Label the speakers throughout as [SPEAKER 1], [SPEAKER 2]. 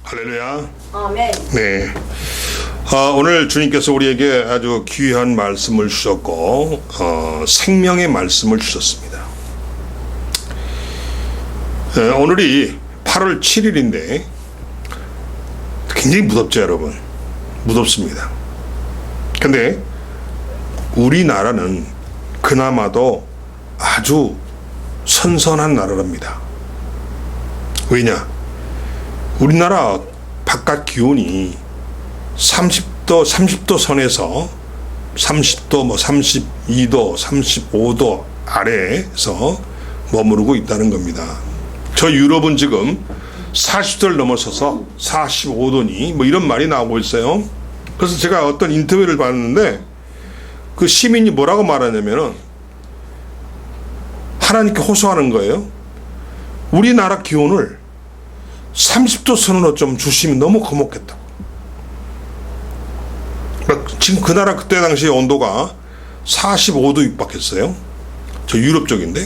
[SPEAKER 1] 할렐루야.
[SPEAKER 2] 아멘.
[SPEAKER 1] 네. 오늘 주님께서 우리에게 아주 귀한 말씀을 주셨고, 생명의 말씀을 주셨습니다. 오늘이 8월 7일인데, 굉장히 무덥죠, 여러분? 무덥습니다. 근데, 우리나라는 그나마도 아주 선선한 나라랍니다. 왜냐? 우리나라 바깥 기온이 30도 선에서 30도, 32도, 35도 아래에서 머무르고 있다는 겁니다. 저 유럽은 지금 40도를 넘어서서 45도니 이런 말이 나오고 있어요. 그래서 제가 어떤 인터뷰를 봤는데 그 시민이 뭐라고 말하냐면은 하나님께 호소하는 거예요. 우리나라 기온을 30도 선으로 좀 주시면 너무 고맙겠다. 지금 그 나라 그때 당시 온도가 45도 육박했어요. 저 유럽 쪽인데.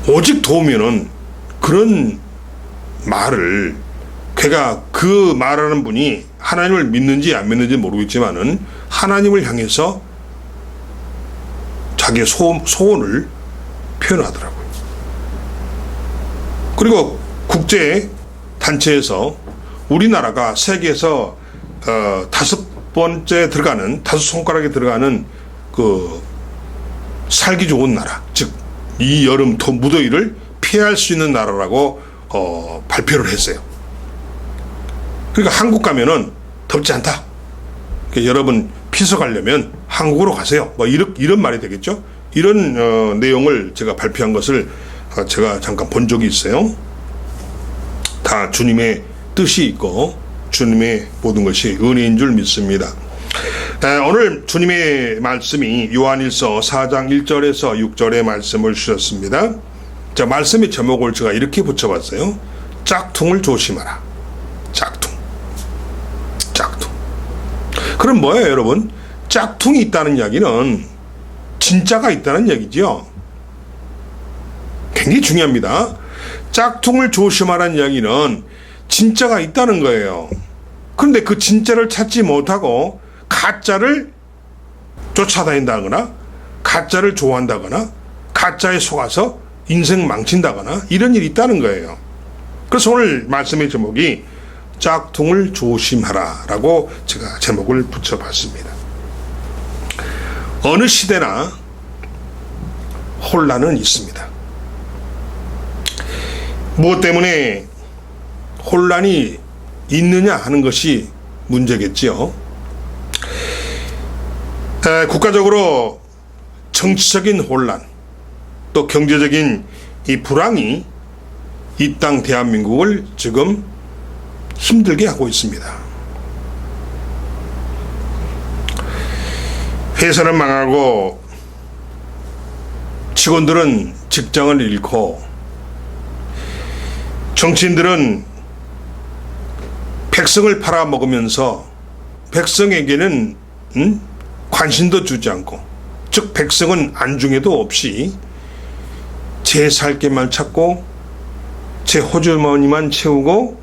[SPEAKER 1] 오직 더우면은 그런 말을 걔가 그 말하는 분이 하나님을 믿는지 안 믿는지 모르겠지만은 하나님을 향해서 자기의 소원을 표현하더라고요. 그리고 국제 단체에서 우리나라가 세계에서 5번째 들어가는, 5손가락에 들어가는 그 살기 좋은 나라, 즉 이 여름 무더위를 피할 수 있는 나라라고 발표를 했어요. 그러니까 한국 가면은 덥지 않다. 그러니까 여러분 피서 가려면 한국으로 가세요. 이런 말이 되겠죠. 이런 내용을 제가 발표한 것을 제가 잠깐 본 적이 있어요. 다 주님의 뜻이 있고 주님의 모든 것이 은혜인 줄 믿습니다. 오늘 주님의 말씀이 요한일서 4장 1절에서 6절의 말씀을 주셨습니다. 자, 말씀의 제목을 제가 이렇게 붙여봤어요. 짝퉁을 조심하라. 짝퉁. 그럼 뭐예요, 여러분? 짝퉁이 있다는 이야기는 진짜가 있다는 얘기죠. 굉장히 중요합니다. 짝퉁을 조심하라는 이야기는 진짜가 있다는 거예요. 그런데 그 진짜를 찾지 못하고 가짜를 쫓아다닌다거나 가짜를 좋아한다거나 가짜에 속아서 인생 망친다거나 이런 일이 있다는 거예요. 그래서 오늘 말씀의 제목이 짝퉁을 조심하라 라고 제가 제목을 붙여봤습니다. 어느 시대나 혼란은 있습니다. 무엇 때문에 혼란이 있느냐 하는 것이 문제겠지요. 국가적으로 정치적인 혼란, 또 경제적인 이 불황이 이 땅 대한민국을 지금 힘들게 하고 있습니다. 회사는 망하고 직원들은 직장을 잃고 정치인들은 백성을 팔아먹으면서 백성에게는 관심도 주지 않고, 즉 백성은 안중에도 없이 제 살 길만 찾고 제 호주머니만 채우고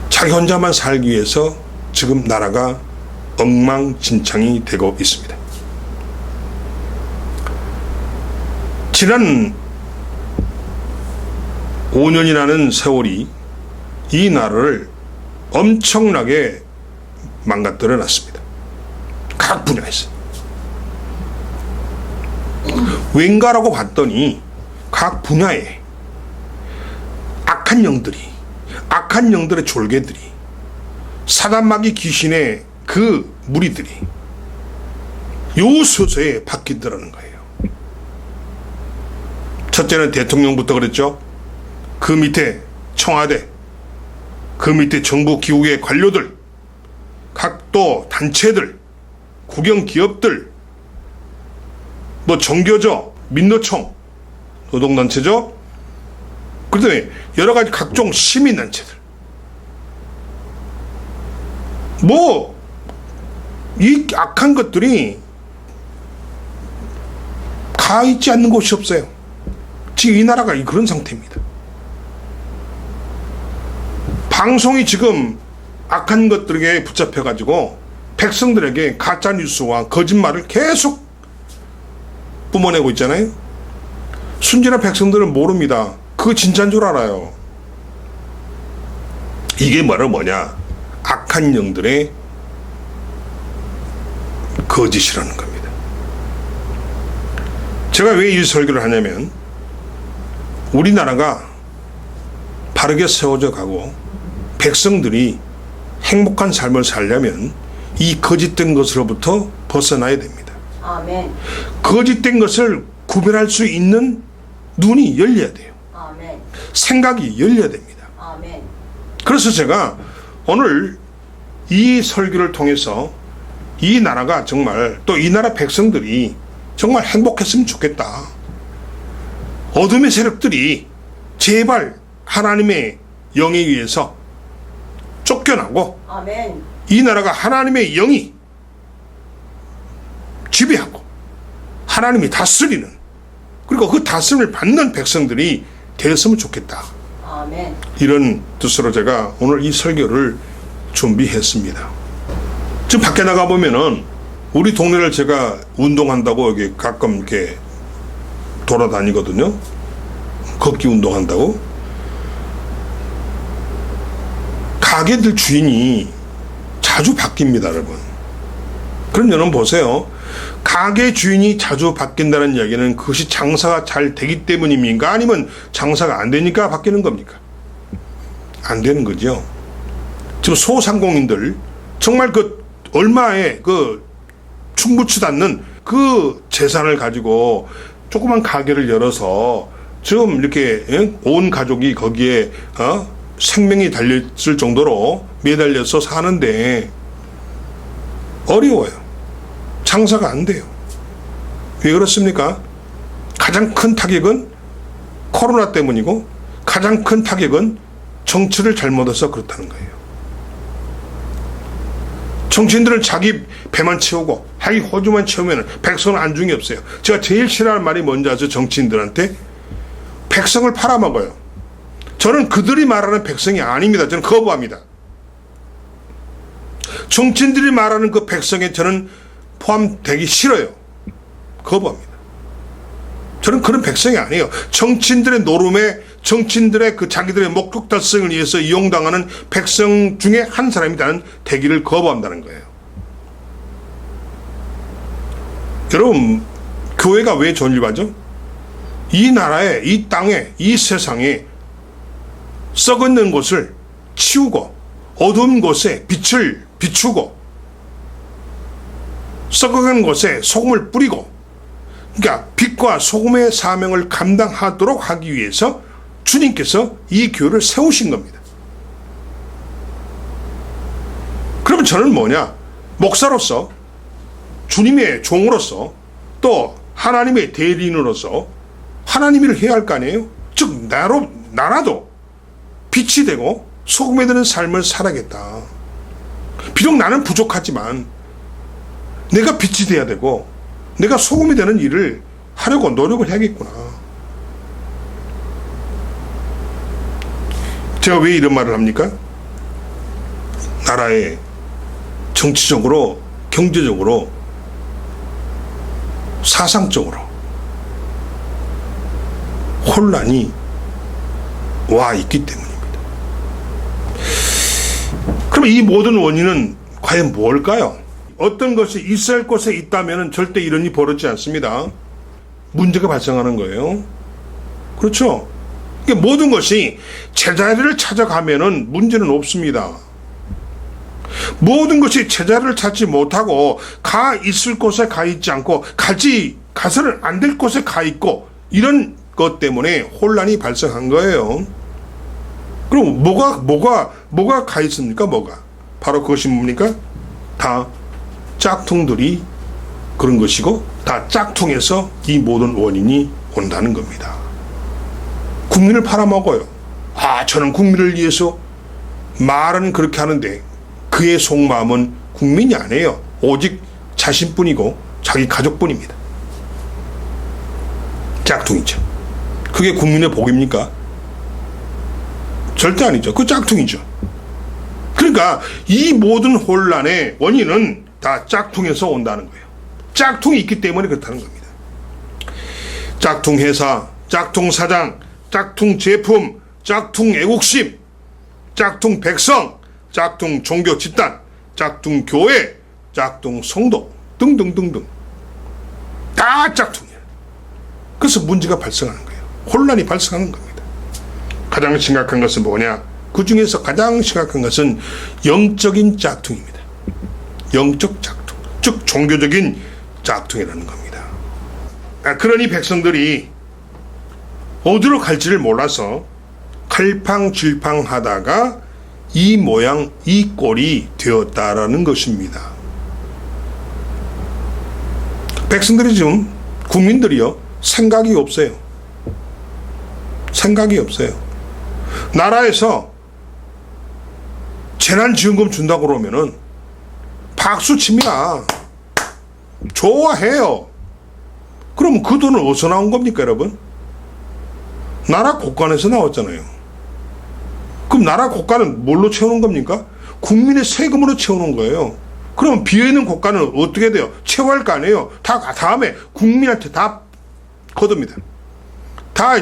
[SPEAKER 1] 자기 혼자만 살기 위해서 지금 나라가 엉망진창이 되고 있습니다. 지난 5년이라는 세월이 이 나라를 엄청나게 망가뜨려 놨습니다. 각 분야에서. 왠가라고 봤더니 각 분야에 악한 영들의 졸개들이, 사단마귀 귀신의 그 무리들이 요소서에 바뀌더라는 거예요. 첫째는 대통령부터 그랬죠. 그 밑에 청와대, 그 밑에 정부 기구의 관료들, 각도 단체들, 국영기업들, 종교죠, 민노총, 노동단체죠, 그 다음에 여러가지 각종 시민단체들. 이 악한 것들이 가 있지 않는 곳이 없어요. 지금 이 나라가 그런 상태입니다. 방송이 지금 악한 것들에게 붙잡혀가지고 백성들에게 가짜뉴스와 거짓말을 계속 뿜어내고 있잖아요. 순진한 백성들은 모릅니다. 그거 진짜인 줄 알아요. 이게 뭐냐? 악한 영들의 거짓이라는 겁니다. 제가 왜 이 설교를 하냐면, 우리나라가 바르게 세워져 가고 백성들이 행복한 삶을 살려면 이 거짓된 것으로부터 벗어나야 됩니다.
[SPEAKER 2] 아멘.
[SPEAKER 1] 거짓된 것을 구별할 수 있는 눈이 열려야 돼요.
[SPEAKER 2] 아멘.
[SPEAKER 1] 생각이 열려야 됩니다.
[SPEAKER 2] 아멘.
[SPEAKER 1] 그래서 제가 오늘 이 설교를 통해서 이 나라가 정말, 또 이 나라 백성들이 정말 행복했으면 좋겠다. 어둠의 세력들이 제발 하나님의 영에 의해서 쫓겨나고,
[SPEAKER 2] 아멘.
[SPEAKER 1] 이 나라가 하나님의 영이 지배하고 하나님이 다스리는, 그리고 그 다스림을 받는 백성들이 되었으면 좋겠다.
[SPEAKER 2] 아멘.
[SPEAKER 1] 이런 뜻으로 제가 오늘 이 설교를 준비했습니다. 지금 밖에 나가 보면은 우리 동네를 제가 운동한다고 여기 가끔 이렇게 돌아다니거든요. 걷기 운동한다고. 가게들 주인이 자주 바뀝니다, 여러분. 그럼 여러분 보세요. 가게 주인이 자주 바뀐다는 이야기는 그것이 장사가 잘 되기 때문입니까? 아니면 장사가 안 되니까 바뀌는 겁니까? 안 되는 거죠. 지금 소상공인들 정말 그 얼마에 그 충분치도 않는 그 재산을 가지고 조그만 가게를 열어서 지금 이렇게 온 가족이 거기에 생명이 달렸을 정도로 매달려서 사는데 어려워요. 장사가 안 돼요. 왜 그렇습니까? 가장 큰 타격은 코로나 때문이고, 가장 큰 타격은 정치를 잘못해서 그렇다는 거예요. 정치인들은 자기 배만 채우고 자기 호주만 채우면 백성은 안중이 없어요. 제가 제일 싫어하는 말이 뭔지 아세요? 정치인들한테 백성을 팔아먹어요. 저는 그들이 말하는 백성이 아닙니다. 저는 거부합니다. 정치인들이 말하는 그 백성에 저는 포함되기 싫어요. 거부합니다. 저는 그런 백성이 아니에요. 정치인들의 노름에, 정치인들의 그 자기들의 목적 달성을 위해서 이용당하는 백성 중에 한 사람이라는 대기를 거부한다는 거예요. 여러분, 교회가 왜 존립하죠? 이 나라에, 이 땅에, 이 세상에 썩어있는 곳을 치우고 어두운 곳에 빛을 비추고 썩어가는 곳에 소금을 뿌리고, 그러니까 빛과 소금의 사명을 감당하도록 하기 위해서 주님께서 이 교회를 세우신 겁니다. 그러면 저는 뭐냐? 목사로서, 주님의 종으로서, 또 하나님의 대리인으로서 하나님 일을 해야 할 거 아니에요? 즉 나라도 빛이 되고 소금이 되는 삶을 살아야겠다. 비록 나는 부족하지만 내가 빛이 돼야 되고 내가 소금이 되는 일을 하려고 노력을 해야겠구나. 제가 왜 이런 말을 합니까? 나라에 정치적으로, 경제적으로, 사상적으로 혼란이 와 있기 때문입니다. 그럼 이 모든 원인은 과연 뭘까요? 어떤 것이 있어야 할 곳에 있다면 절대 이런 일이 벌어지지 않습니다. 문제가 발생하는 거예요. 그렇죠? 그러니까 모든 것이 제자리를 찾아가면은 문제는 없습니다. 모든 것이 제자리를 찾지 못하고 가 있을 곳에 가 있지 않고 가서는 안 될 곳에 가 있고, 이런 것 때문에 혼란이 발생한 거예요. 그럼 뭐가 가 있습니까? 뭐가? 바로 그것이 뭡니까? 다 짝퉁들이 그런 것이고, 다 짝퉁에서 이 모든 원인이 온다는 겁니다. 국민을 팔아먹어요. 저는 국민을 위해서 말은 그렇게 하는데 그의 속마음은 국민이 아니에요. 오직 자신뿐이고 자기 가족뿐입니다. 짝퉁이죠. 그게 국민의 복입니까? 절대 아니죠. 그 짝퉁이죠. 그러니까 이 모든 혼란의 원인은 다 짝퉁에서 온다는 거예요. 짝퉁이 있기 때문에 그렇다는 겁니다. 짝퉁 회사, 짝퉁 사장, 짝퉁 제품, 짝퉁 애국심, 짝퉁 백성, 짝퉁 종교 집단, 짝퉁 교회, 짝퉁 성도 등등등등 다 짝퉁이에요. 그래서 문제가 발생하는 거예요. 혼란이 발생하는 겁니다. 가장 심각한 것은 뭐냐? 그 중에서 가장 심각한 것은 영적인 짝퉁입니다. 영적 짝퉁, 즉 종교적인 짝퉁이라는 겁니다. 그러니 백성들이 어디로 갈지를 몰라서 갈팡질팡하다가 이 모양 이 꼴이 되었다라는 것입니다. 백성들이 지금 국민들이요 생각이 없어요. 생각이 없어요. 나라에서 재난지원금 준다고 그러면은 박수 칩니다. 좋아해요. 그럼 그 돈은 어디서 나온 겁니까, 여러분? 나라 곳간에서 나왔잖아요. 그럼 나라 곳간은 뭘로 채우는 겁니까? 국민의 세금으로 채우는 거예요. 그럼 비어있는 곳간은 어떻게 돼요? 채워야 할 거 아니에요. 다 다음에 국민한테 다 거둡니다. 다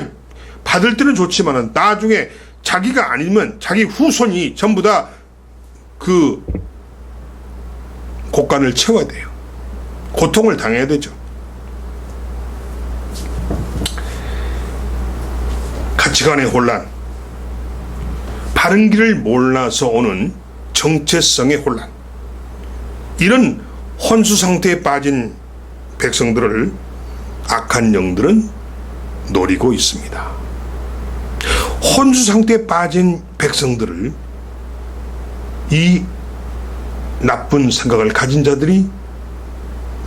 [SPEAKER 1] 받을 때는 좋지만은 나중에 자기가 아니면 자기 후손이 전부 다 그 곳간을 채워야 돼요. 고통을 당해야 되죠. 가치관의 혼란, 바른 길을 몰라서 오는 정체성의 혼란, 이런 혼수 상태에 빠진 백성들을 악한 영들은 노리고 있습니다. 혼수 상태에 빠진 백성들을 이 나쁜 생각을 가진 자들이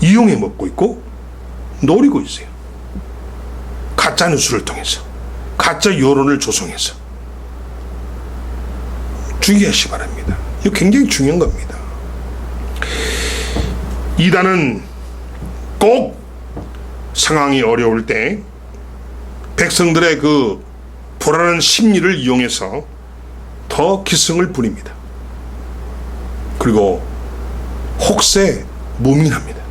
[SPEAKER 1] 이용해 먹고 있고 노리고 있어요. 가짜 뉴스를 통해서, 가짜 여론을 조성해서. 주의하시기 바랍니다. 이거 굉장히 중요한 겁니다. 이단은 꼭 상황이 어려울 때 백성들의 그 불안한 심리를 이용해서 더 기승을 부립니다. 그리고 혹세무민합니다.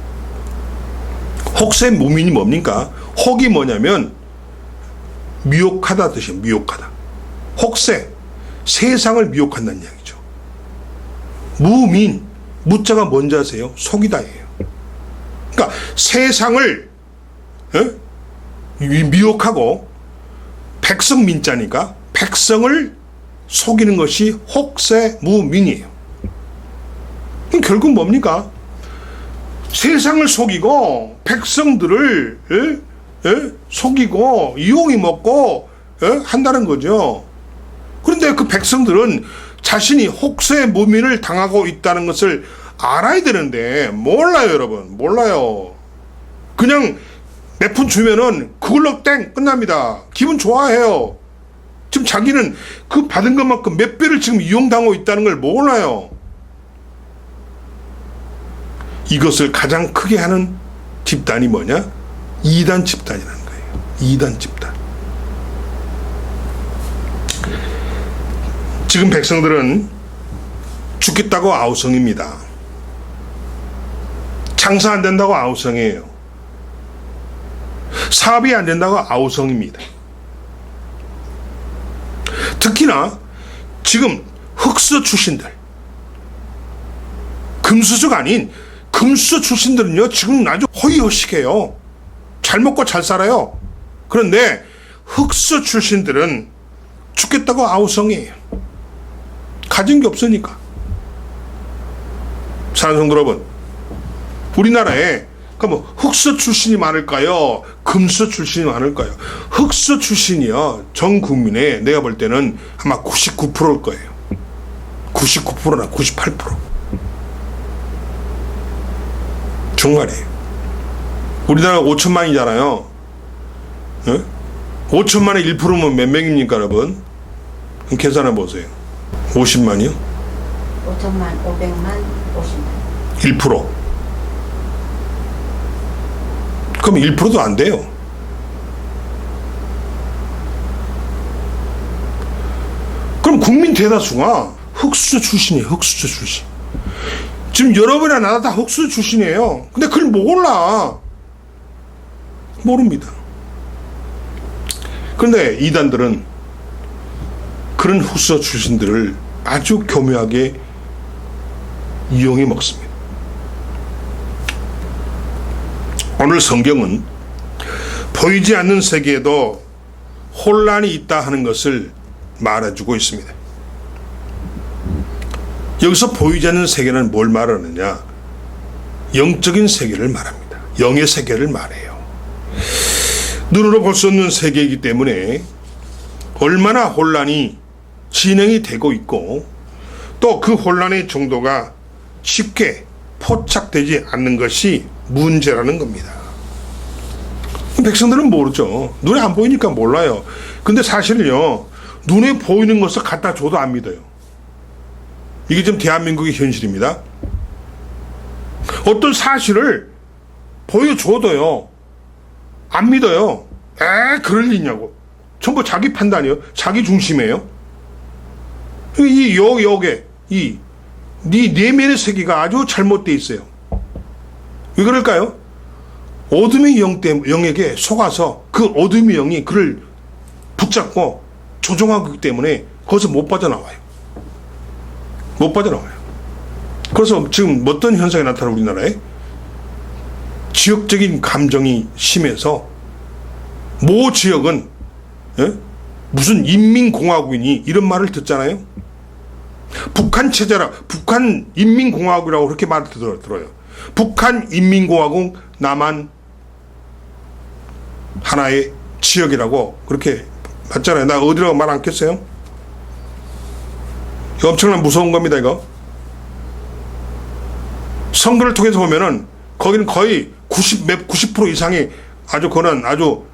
[SPEAKER 1] 혹세무민이 뭡니까? 혹이 뭐냐면 미혹하다 뜻이에요. 미혹하다. 혹세, 세상을 미혹한다는 이야기죠. 무민, 무자가 뭔지 아세요? 속이다예요. 그러니까 세상을 미혹하고 백성 민자니까 백성을 속이는 것이 혹세무민이에요. 결국 뭡니까? 세상을 속이고 백성들을 속이고 이용이 먹고 한다는 거죠. 그런데 그 백성들은 자신이 혹세무민을 당하고 있다는 것을 알아야 되는데 몰라요, 여러분. 몰라요. 그냥 몇 푼 주면은 그걸로 땡 끝납니다. 기분 좋아해요. 지금 자기는 그 받은 것만큼 몇 배를 지금 이용당하고 있다는 걸 몰라요. 이것을 가장 크게 하는 집단이 뭐냐? 이단 집단이라는 거예요. 이단 집단. 지금 백성들은 죽겠다고 아우성입니다. 장사 안 된다고 아우성이에요. 사업이 안 된다고 아우성입니다. 특히나 지금 흑수 출신들, 금수저가 아닌 금수저 출신들은요 지금 아주 허위허식해요. 잘 먹고 잘 살아요. 그런데 흑수 출신들은 죽겠다고 아우성이에요. 가진 게 없으니까. 사랑하는 성도 여러분, 우리나라에 뭐 흑수 출신이 많을까요? 금수 출신이 많을까요? 흑수 출신이요 전 국민의 내가 볼 때는 아마 99%일 거예요. 99%나 98%. 정말이에요. 우리나라가 5천만이잖아요. 네? 5천만에 1%면 몇 명입니까, 여러분? 그럼 계산해 보세요. 50만이요?
[SPEAKER 2] 5천만, 500만, 50만.
[SPEAKER 1] 1%. 그럼 1%도 안 돼요. 그럼 국민 대다수가 흑수저 출신이에요. 흑수저 출신. 지금 여러분이나 나도 다 흑수저 출신이에요. 근데 그걸 몰라. 모릅니다. 그런데 이단들은 그런 흑수저 출신들을 아주 교묘하게 이용해 먹습니다. 오늘 성경은 보이지 않는 세계에도 혼란이 있다 하는 것을 말해주고 있습니다. 여기서 보이지 않는 세계는 뭘 말하느냐? 영적인 세계를 말합니다. 영의 세계를 말해요. 눈으로 볼 수 없는 세계이기 때문에 얼마나 혼란이 진행이 되고 있고 또 그 혼란의 정도가 쉽게 포착되지 않는 것이 문제라는 겁니다. 백성들은 모르죠. 눈에 안 보이니까 몰라요. 근데 사실은요, 눈에 보이는 것을 갖다 줘도 안 믿어요. 이게 지금 대한민국의 현실입니다. 어떤 사실을 보여줘도요, 안 믿어요. 그럴 리 있냐고. 전부 자기 판단이에요. 자기 중심이에요. 이 내면의 세계가 아주 잘못되어 있어요. 왜 그럴까요? 어둠의 영에게 속아서 그 어둠의 영이 그를 붙잡고 조종하기 때문에 거기서 못 빠져나와요. 못 빠져나와요. 그래서 지금 어떤 현상이 나타나는 우리나라에 지역적인 감정이 심해서 모 지역은 무슨 인민공화국이니 이런 말을 듣잖아요. 북한 체제라 북한 인민공화국이라고 그렇게 말을 들어요. 북한 인민공화국 남한 하나의 지역이라고 그렇게 봤잖아요. 나 어디라고 말 안 했어요? 이거 엄청난 무서운 겁니다. 이거 선거를 통해서 보면은 거기는 거의 90% 이상이 아주 그거는 아주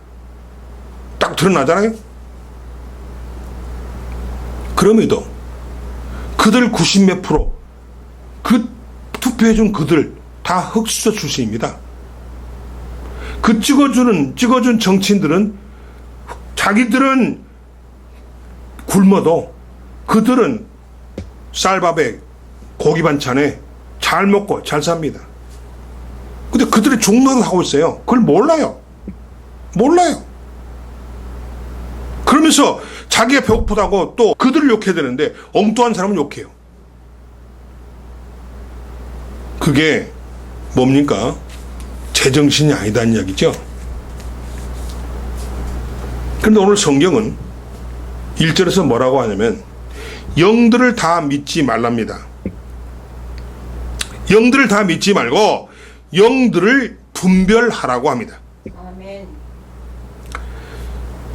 [SPEAKER 1] 딱 드러나잖아요. 그럼에도 그들 90몇 프로 그 투표해준 그들 다 흑수저 출신입니다. 그 찍어준 정치인들은 자기들은 굶어도 그들은 쌀밥에 고기 반찬에 잘 먹고 잘 삽니다. 근데 그들의 종로를 하고 있어요. 그걸 몰라요. 그러면서 자기가 배고프다고 또 그들을 욕해야 되는데 엉뚱한 사람은 욕해요. 그게 뭡니까? 제정신이 아니다는 이야기죠. 그런데 오늘 성경은 1절에서 뭐라고 하냐면 영들을 다 믿지 말랍니다. 영들을 다 믿지 말고 영들을 분별하라고 합니다.
[SPEAKER 2] 아멘.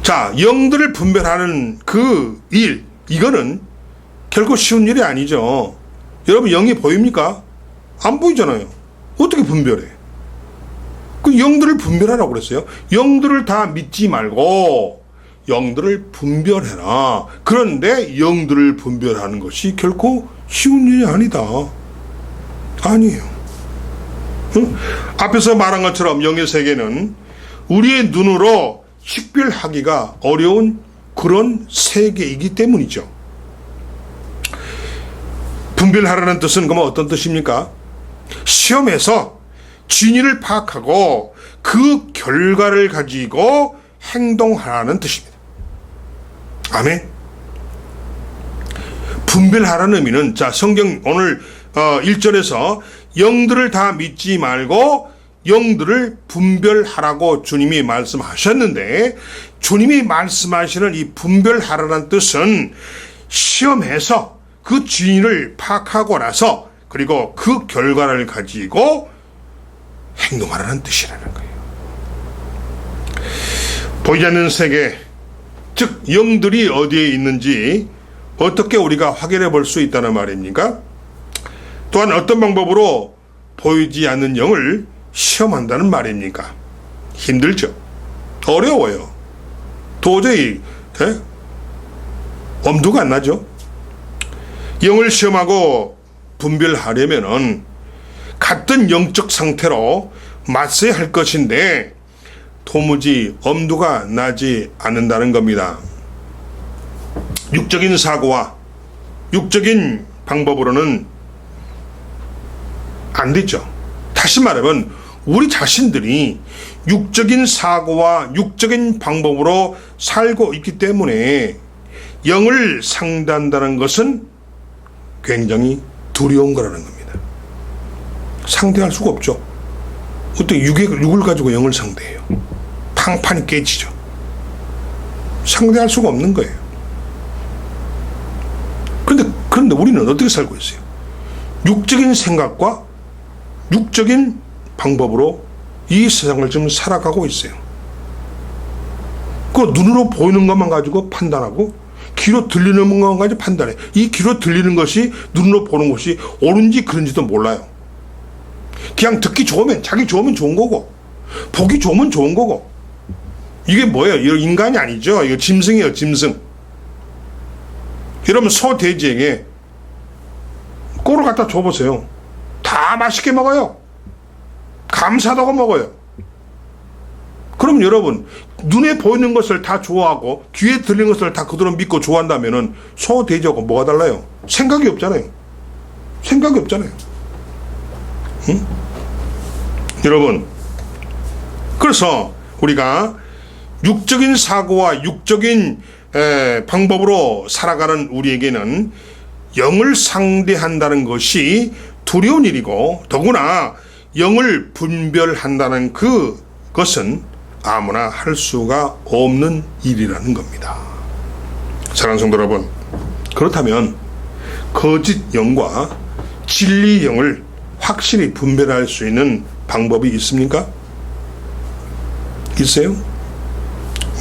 [SPEAKER 1] 자, 영들을 분별하는 그 일, 이거는 결코 쉬운 일이 아니죠. 여러분, 영이 보입니까? 안 보이잖아요. 어떻게 분별해? 그 영들을 분별하라고 그랬어요. 영들을 다 믿지 말고 영들을 분별해라. 그런데 영들을 분별하는 것이 결코 쉬운 일이 아니다. 아니에요. 응? 앞에서 말한 것처럼 영의 세계는 우리의 눈으로 식별하기가 어려운 그런 세계이기 때문이죠. 분별하라는 뜻은 그러면 어떤 뜻입니까? 시험에서 진위를 파악하고 그 결과를 가지고 행동하라는 뜻입니다. 아멘. 분별하라는 의미는 자, 성경 오늘 1절에서 영들을 다 믿지 말고 영들을 분별하라고 주님이 말씀하셨는데, 주님이 말씀하시는 이 분별하라는 뜻은 시험해서 그 진위를 파악하고 나서 그리고 그 결과를 가지고 행동하라는 뜻이라는 거예요. 보이지 않는 세계, 즉 영들이 어디에 있는지 어떻게 우리가 확인해 볼 수 있다는 말입니까? 또한 어떤 방법으로 보이지 않는 영을 시험한다는 말입니까? 힘들죠. 어려워요. 도저히 엄두가 안 나죠. 영을 시험하고 분별하려면은 같은 영적 상태로 맞서야 할 것인데 도무지 엄두가 나지 않는다는 겁니다. 육적인 사고와 육적인 방법으로는 안 되죠. 다시 말하면 우리 자신들이 육적인 사고와 육적인 방법으로 살고 있기 때문에 영을 상대한다는 것은 굉장히 두려운 거라는 겁니다. 상대할 수가 없죠. 어떻게 육을 가지고 영을 상대해요? 탕판이 깨지죠. 상대할 수가 없는 거예요. 그런데 우리는 어떻게 살고 있어요? 육적인 생각과 육적인 방법으로 이 세상을 지금 살아가고 있어요. 그 눈으로 보이는 것만 가지고 판단하고 귀로 들리는 것만 가지고 판단해. 이 귀로 들리는 것이 눈으로 보는 것이 옳은지 그런지도 몰라요. 그냥 듣기 좋으면 자기 좋으면 좋은 거고 보기 좋으면 좋은 거고 이게 뭐예요? 이거 인간이 아니죠. 이거 짐승이에요. 짐승. 여러분 소 돼지에게 꼴을 갖다 줘보세요. 다 맛있게 먹어요. 감사하다고 먹어요. 그럼 여러분 눈에 보이는 것을 다 좋아하고 귀에 들리는 것을 다 그대로 믿고 좋아한다면은 소 돼지하고 뭐가 달라요? 생각이 없잖아요. 생각이 없잖아요. 응? 여러분 그래서 우리가 육적인 사고와 육적인 방법으로 살아가는 우리에게는 영을 상대한다는 것이 두려운 일이고 더구나 영을 분별한다는 그것은 아무나 할 수가 없는 일이라는 겁니다. 사랑하는 성도 여러분, 그렇다면 거짓 영과 진리 영을 확실히 분별할 수 있는 방법이 있습니까? 있어요?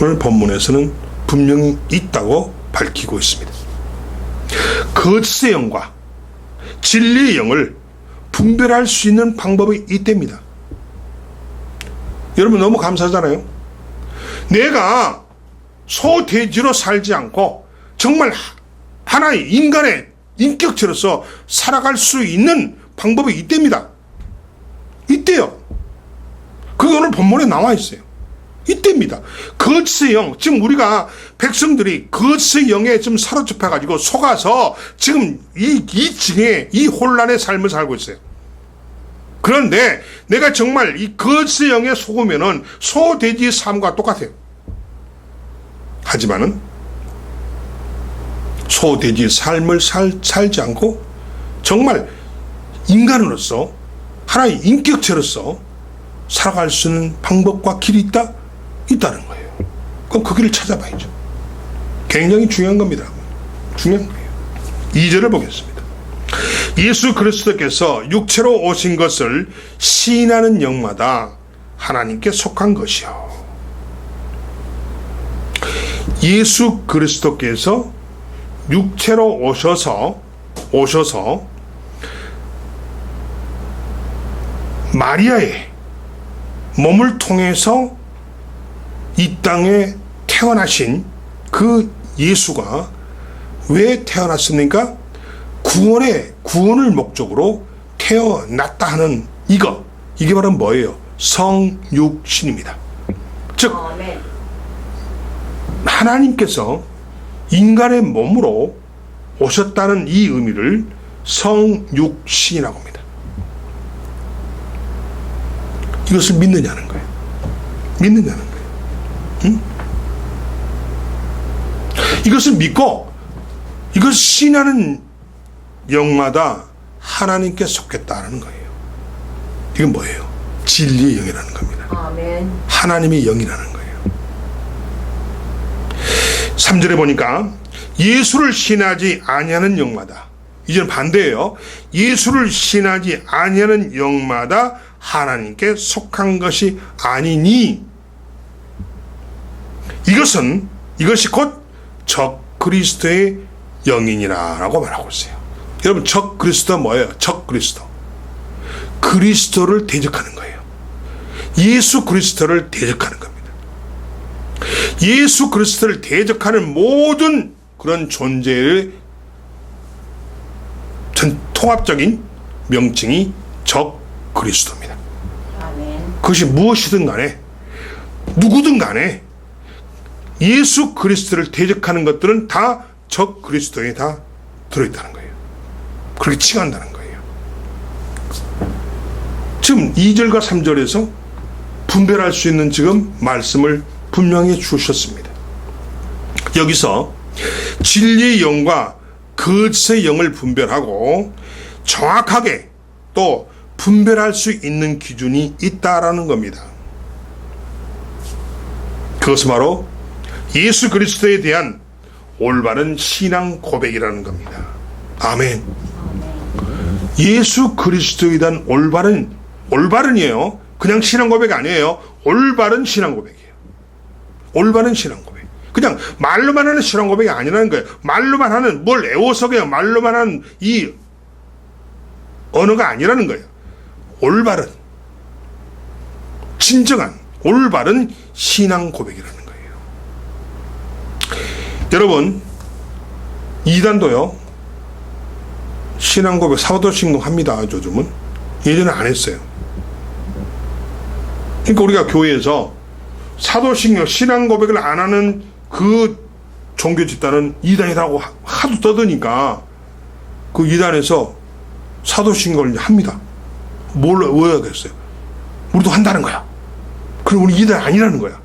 [SPEAKER 1] 오늘 본문에서는 분명히 있다고 밝히고 있습니다. 거짓의 영과 진리의 영을 분별할 수 있는 방법이 있답니다. 여러분 너무 감사하잖아요. 내가 소 돼지로 살지 않고 정말 하나의 인간의 인격체로서 살아갈 수 있는 방법이 있답니다. 있대요. 그게 오늘 본문에 나와 있어요. 이때입니다. 거짓의 영, 지금 우리가 백성들이 거짓의 영에 좀 사로잡혀가지고 속아서 지금 이 징에 이 혼란의 삶을 살고 있어요. 그런데 내가 정말 이 거짓의 영에 속으면은 소, 돼지의 삶과 똑같아요. 하지만은 소, 돼지의 삶을 살지 않고 정말 인간으로서 하나의 인격체로서 살아갈 수 있는 방법과 길이 있다는 거예요. 그럼 그 길을 찾아봐야죠. 굉장히 중요한 겁니다. 중요한 거예요. 2절을 보겠습니다. 예수 그리스도께서 육체로 오신 것을 시인하는 영마다 하나님께 속한 것이요. 예수 그리스도께서 육체로 오셔서 마리아의 몸을 통해서 이 땅에 태어나신 그 예수가 왜 태어났습니까? 구원을 목적으로 태어났다 하는 이게 바로 뭐예요? 성육신입니다. 즉 하나님께서 인간의 몸으로 오셨다는 이 의미를 성육신이라고 합니다. 이것을 믿느냐는 거예요. 믿느냐는 거예요. 응? 이것을 믿고 이것을 신하는 영마다 하나님께 속했다는 거예요. 이건 뭐예요? 진리의 영이라는 겁니다.
[SPEAKER 2] 아멘.
[SPEAKER 1] 하나님의 영이라는 거예요. 3절에 보니까 예수를 신하지 아니하는 영마다, 이제는 반대예요. 예수를 신하지 아니하는 영마다 하나님께 속한 것이 아니니 이것이 곧 적 그리스도의 영이니라라고 말하고 있어요. 여러분 적 그리스도가 뭐예요? 적 그리스도. 그리스도를 대적하는 거예요. 예수 그리스도를 대적하는 겁니다. 예수 그리스도를 대적하는 모든 그런 존재의 통합적인 명칭이 적 그리스도입니다.
[SPEAKER 2] 아멘.
[SPEAKER 1] 그것이 무엇이든 간에 누구든 간에 예수 그리스도를 대적하는 것들은 다 적 그리스도에 다 들어있다는 거예요. 그렇게 칭한다는 거예요. 지금 2절과 3절에서 분별할 수 있는 지금 말씀을 분명히 주셨습니다. 여기서 진리의 영과 거짓의 영을 분별하고 정확하게 또 분별할 수 있는 기준이 있다라는 겁니다. 그것은 바로 예수 그리스도에 대한 올바른 신앙 고백이라는 겁니다. 아멘. 예수 그리스도에 대한 올바른이에요. 그냥 신앙 고백이 아니에요. 올바른 신앙 고백이에요. 올바른 신앙 고백. 그냥 말로만 하는 신앙 고백이 아니라는 거예요. 말로만 하는, 뭘 애워서 그냥 말로만 하는 이 언어가 아니라는 거예요. 올바른, 진정한 올바른 신앙 고백이라는 거예요. 여러분, 이단도요 신앙 고백 사도신경 합니다. 요즘은. 예전에 안 했어요. 그러니까 우리가 교회에서 사도신경 신앙 고백을 안 하는 그 종교 집단은 이단이라고 하도 떠드니까 그 이단에서 사도신경을 합니다. 왜 하겠어요? 우리도 한다는 거야. 그럼 우리 이단 아니라는 거야.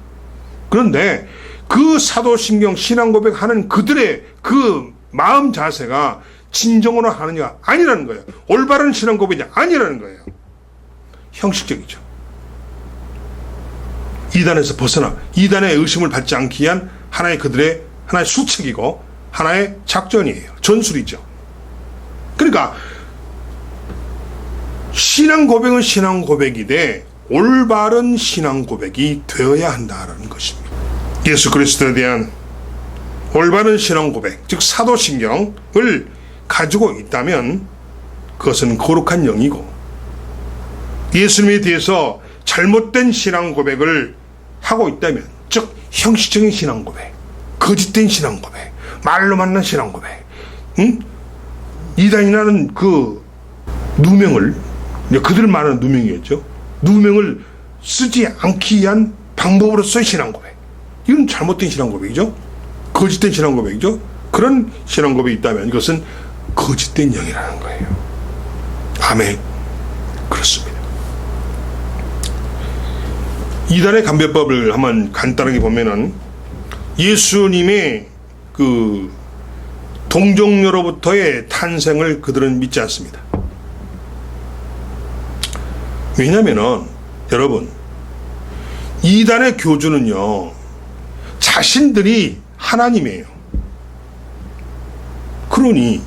[SPEAKER 1] 그런데 그 사도신경 신앙 고백하는 그들의 그 마음 자세가 진정으로 하느냐 아니라는 거예요. 올바른 신앙 고백이 아니라는 거예요. 형식적이죠. 이단에서 벗어나 이단의 의심을 받지 않기 위한 하나의 그들의 하나의 수책이고 하나의 작전이에요. 전술이죠. 그러니까 신앙 고백은 신앙 고백이되 올바른 신앙 고백이 되어야 한다라는 것입니다. 예수 그리스도에 대한 올바른 신앙 고백, 즉 사도신경을 가지고 있다면 그것은 거룩한 영이고, 예수님에 대해서 잘못된 신앙 고백을 하고 있다면, 즉 형식적인 신앙 고백, 거짓된 신앙 고백, 말로 만난 신앙 고백, 이단이라는 그 누명을, 그들 말하는 누명이었죠. 누명을 쓰지 않기 위한 방법으로서의 신앙 고백. 이건 잘못된 신앙 고백이죠. 거짓된 신앙 고백이죠. 그런 신앙 고백이 있다면 이것은 거짓된 영이라는 거예요. 아멘. 그렇습니다. 이단의 감별법을 한번 간단하게 보면은 예수님의 그 동정녀로부터의 탄생을 그들은 믿지 않습니다. 왜냐면은 여러분, 이단의 교주는요 자신들이 하나님이에요. 그러니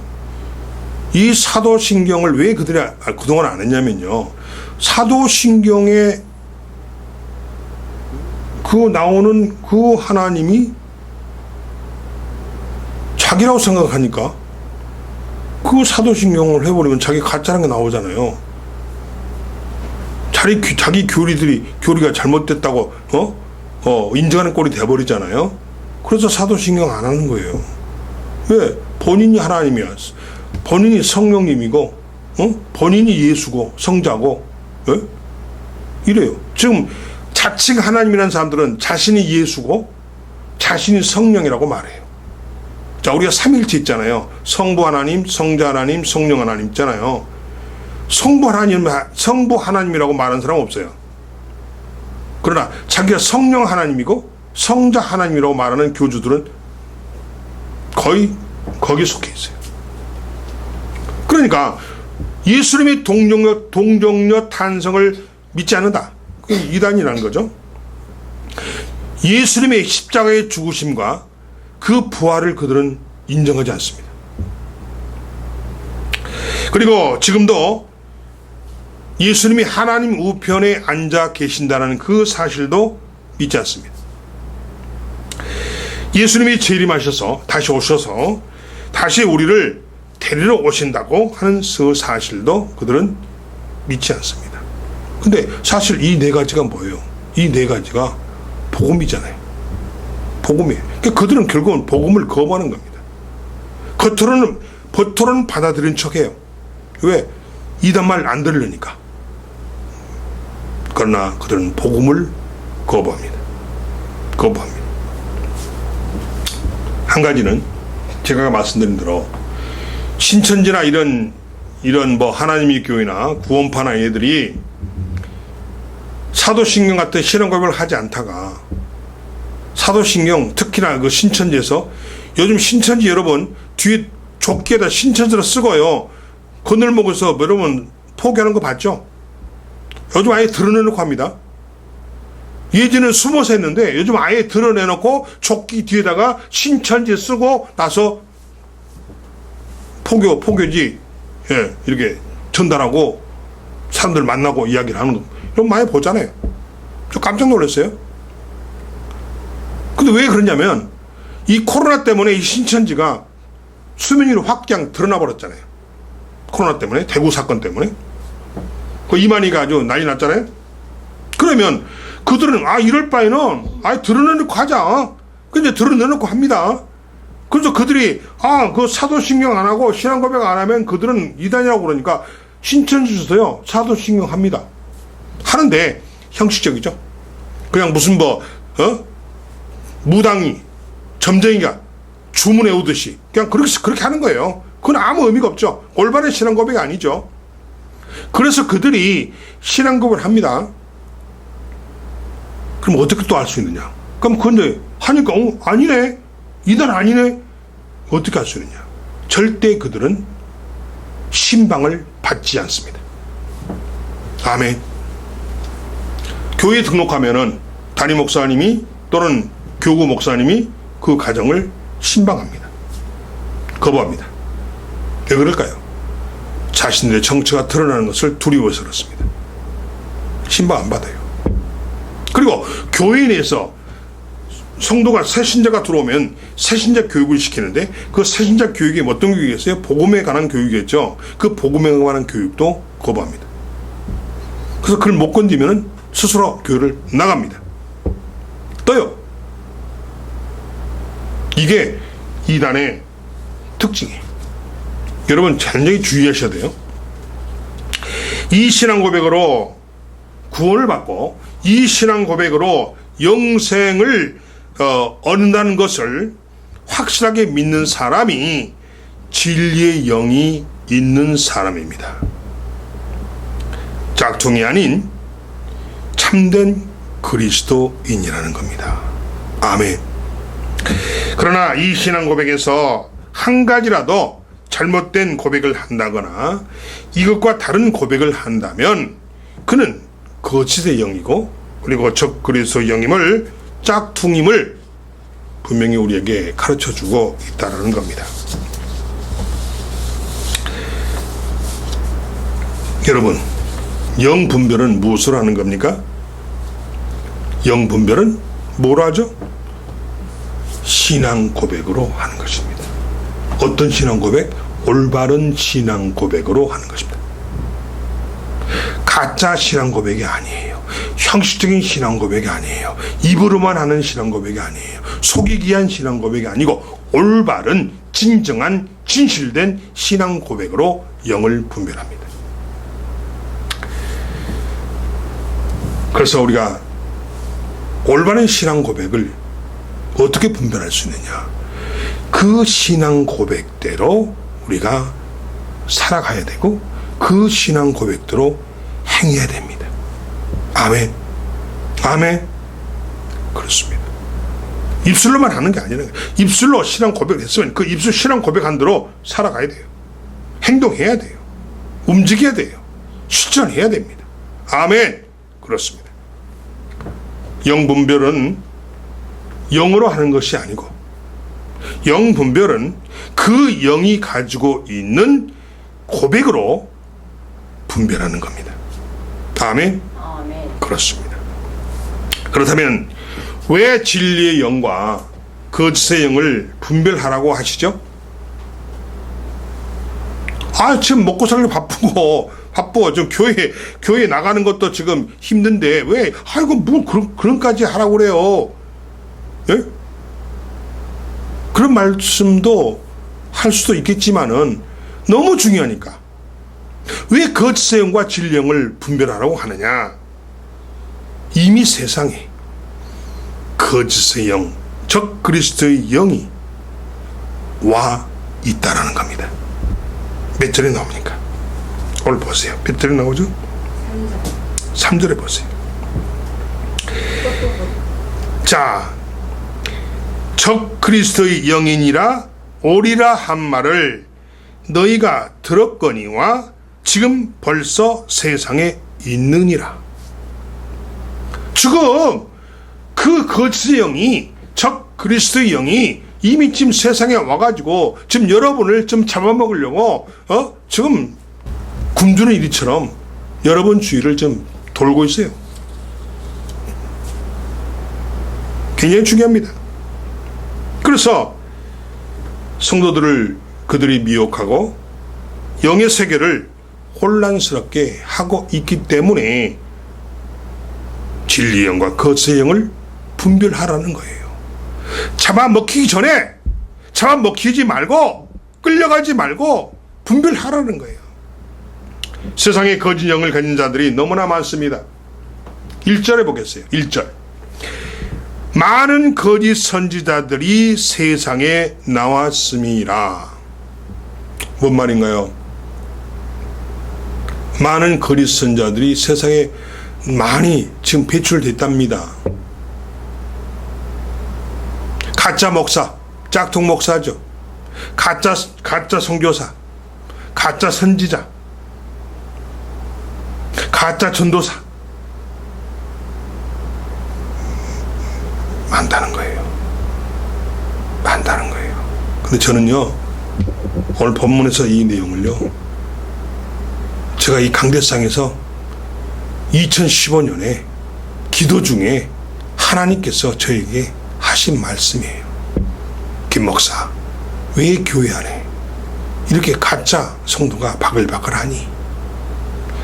[SPEAKER 1] 이 사도신경을 왜 그들이 그동안 안 했냐면요, 사도신경에 그 나오는 그 하나님이 자기라고 생각하니까 그 사도신경을 해버리면 자기 가짜라는 게 나오잖아요. 자기 교리가 잘못됐다고 인정하는 꼴이 돼버리잖아요. 그래서 사도신경 안 하는 거예요. 왜? 본인이 하나님이야. 본인이 성령님이고, 본인이 예수고 성자고, 예? 이래요. 지금 자칭 하나님이라는 사람들은 자신이 예수고 자신이 성령이라고 말해요. 자, 우리가 삼일체 있잖아요. 성부 하나님, 성자 하나님, 성령 하나님 있잖아요. 성부 하나님이라고 말하는 사람 없어요. 그러나 자기가 성령 하나님이고 성자 하나님이라고 말하는 교주들은 거의 거기에 속해 있어요. 그러니까 예수님의 동정녀 탄생을 믿지 않는다. 그게 이단이라는 거죠. 예수님의 십자가의 죽으심과 그 부활을 그들은 인정하지 않습니다. 그리고 지금도 예수님이 하나님 우편에 앉아 계신다는 그 사실도 믿지 않습니다. 예수님이 재림하셔서 다시 오셔서 다시 우리를 데리러 오신다고 하는 그 사실도 그들은 믿지 않습니다. 근데 사실 이 네 가지가 뭐예요? 이 네 가지가 복음이잖아요. 복음이에요. 그러니까 그들은 결국은 복음을 거부하는 겁니다. 겉으로는 받아들인 척해요. 왜? 이단 말 안 들으려니까. 그러나 그들은 복음을 거부합니다. 한 가지는 제가 말씀드린 대로 신천지나 이런 뭐 하나님의 교회나 구원파나 얘들이 사도신경 같은 신앙 고백을 하지 않다가 사도신경, 특히나 그 신천지에서, 요즘 신천지 여러분 뒤에 조끼에다 신천지를 쓰고요, 거늘목에서 여러분 포기하는 거 봤죠? 요즘 아예 드러내놓고 합니다. 예전에는 숨어서 했는데 요즘 아예 드러내놓고 조끼 뒤에다가 신천지 쓰고 나서 포교지, 예, 이렇게 전달하고 사람들 만나고 이야기를 하는 거, 이런 거 많이 보잖아요. 저 깜짝 놀랐어요. 근데 왜 그러냐면 이 코로나 때문에 이 신천지가 수면 위로 확장 드러나 버렸잖아요. 코로나 때문에, 대구 사건 때문에 그 이만희가 아주 난리 났잖아요. 그러면 그들은 이럴 바에는 드러내놓고 하자. 근데 드러내놓고 합니다. 그래서 그들이 그 사도신경 안 하고 신앙 고백 안 하면 그들은 이단이라고 그러니까 신천지에서요 사도신경 합니다. 하는데 형식적이죠. 그냥 무슨 무당이 점쟁이가 주문해 오듯이 그냥 그렇게 하는 거예요. 그건 아무 의미가 없죠. 올바른 신앙 고백이 아니죠. 그래서 그들이 신앙 고백을 합니다. 그럼 어떻게 또 알 수 있느냐? 그럼 근데 하니까 아니네, 이단 아니네, 어떻게 할 수 있느냐? 절대 그들은 신방을 받지 않습니다. 아멘. 교회 등록하면은 담임 목사님이 또는 교구 목사님이 그 가정을 신방합니다. 거부합니다. 왜 그럴까요? 자신들의 정체가 드러나는 것을 두려워서 그렇습니다. 신방 안 받아요. 그리고 교회 내에서 성도가 새신자가 들어오면 새신자 교육을 시키는데 그 새신자 교육이 어떤 교육이겠어요? 복음에 관한 교육이겠죠. 그 복음에 관한 교육도 거부합니다. 그래서 그걸 못 건드리면 스스로 교회를 나갑니다. 또요, 이게 이단의 특징이에요. 여러분 굉장히 주의하셔야 돼요. 이 신앙 고백으로 구원을 받고 이 신앙 고백으로 영생을 얻는다는 것을 확실하게 믿는 사람이 진리의 영이 있는 사람입니다. 짝퉁이 아닌 참된 그리스도인이라는 겁니다. 아멘. 그러나 이 신앙 고백에서 한 가지라도 잘못된 고백을 한다거나 이것과 다른 고백을 한다면 그는 거짓의 영이고, 그리고 적 그리스도의 영임을, 짝퉁임을 분명히 우리에게 가르쳐주고 있다는 겁니다. 여러분, 영 분별은 무엇을 하는 겁니까? 영 분별은 뭐로 하죠? 신앙 고백으로 하는 것입니다. 어떤 신앙 고백? 올바른 신앙 고백으로 하는 것입니다. 가짜 신앙 고백이 아니에요. 형식적인 신앙 고백이 아니에요. 입으로만 하는 신앙 고백이 아니에요. 속이기 위한 신앙 고백이 아니고 올바른 진정한 진실된 신앙 고백으로 영을 분별합니다. 그래서 우리가 올바른 신앙 고백을 어떻게 분별할 수 있느냐? 그 신앙 고백대로 우리가 살아가야 되고 그 신앙 고백대로 행해야 됩니다. 아멘. 아멘. 그렇습니다. 입술로만 하는 게 아니라 입술로 신앙 고백을 했으면 그 입술 신앙 고백한 대로 살아가야 돼요. 행동해야 돼요. 움직여야 돼요. 실천해야 됩니다. 아멘. 그렇습니다. 영분별은 영으로 하는 것이 아니고 영분별은 그 영이 가지고 있는 고백으로 분별하는 겁니다. 아멘.
[SPEAKER 2] 아멘.
[SPEAKER 1] 그렇습니다. 그렇다면 왜 진리의 영과 거짓의 영을 분별하라고 하시죠? 지금 먹고 살기 바쁘고 좀 교회 나가는 것도 지금 힘든데 왜 이거 뭐 그런까지 하라고 그래요? 예? 그런 말씀도 할 수도 있겠지만은 너무 중요하니까 왜 거짓의 영과 진리의 영을 분별하라고 하느냐? 이미 세상에 거짓의 영, 적 그리스도의 영이 와 있다라는 겁니다. 몇 절에 나옵니까? 오늘 보세요. 몇 절에 나오죠? 3절에 보세요. 자, 적 그리스도의 영인이라 오리라 한 말을 너희가 들었거니와 지금 벌써 세상에 있느니라. 지금 그 거짓의 영이, 적 그리스도의 영이 이미 지금 세상에 와가지고 지금 여러분을 좀 잡아먹으려고 지금 굶주는 이리처럼 여러분 주위를 좀 돌고 있어요. 굉장히 중요합니다. 그래서 성도들을 그들이 미혹하고 영의 세계를 혼란스럽게 하고 있기 때문에 진리의 영과 거짓의 영을 분별하라는 거예요. 잡아먹히기 전에 잡아먹히지 말고 끌려가지 말고 분별하라는 거예요. 세상에 거짓 영을 가진 자들이 너무나 많습니다. 1절에 보겠어요. 1절. 많은 거짓 선지자들이 세상에 나왔음이라. 뭔 말인가요? 많은 거짓 선지자들이 세상에 많이 지금 배출됐답니다. 가짜 목사, 짝퉁 목사죠. 가짜 선교사, 가짜 선지자, 가짜 전도사 많다는 거예요. 많다는 거예요. 근데 저는요, 오늘 본문에서 이 내용을요, 제가 이 강대상에서 2015년에 기도 중에 하나님께서 저에게 하신 말씀이에요. 김 목사, 왜 교회 안에 이렇게 가짜 성도가 바글바글하니?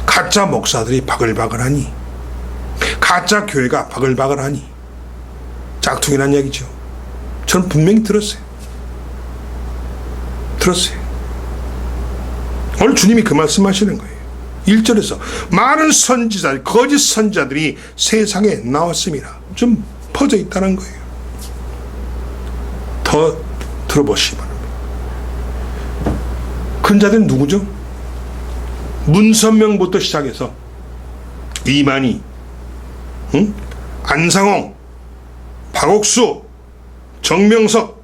[SPEAKER 1] 가짜 목사들이 바글바글하니? 가짜 교회가 바글바글하니? 짝퉁이란 얘기죠. 저는 분명히 들었어요. 오늘 주님이 그 말씀 하시는 거예요. 1절에서 많은 선지자, 거짓 선지자들이 세상에 나왔습니다. 좀 퍼져 있다는 거예요. 더 들어보시기 바랍니다. 큰 자들은 누구죠? 문선명부터 시작해서 이만희, 안상홍, 박옥수, 정명석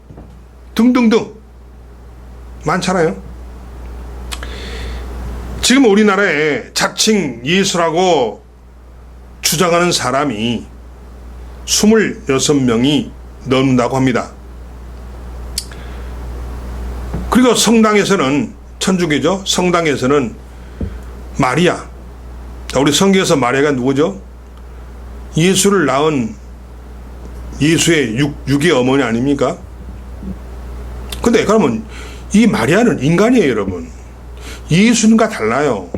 [SPEAKER 1] 등등등 많잖아요. 지금 우리나라에 자칭 예수라고 주장하는 사람이 26명이 넘는다고 합니다. 그리고 성당에서는, 천주교죠. 성당에서는 마리아, 우리 성경에서 마리아가 누구죠? 예수를 낳은 예수의 육의 어머니 아닙니까? 근데 그러면 이 마리아는 인간이에요, 여러분. 예수님과 달라요.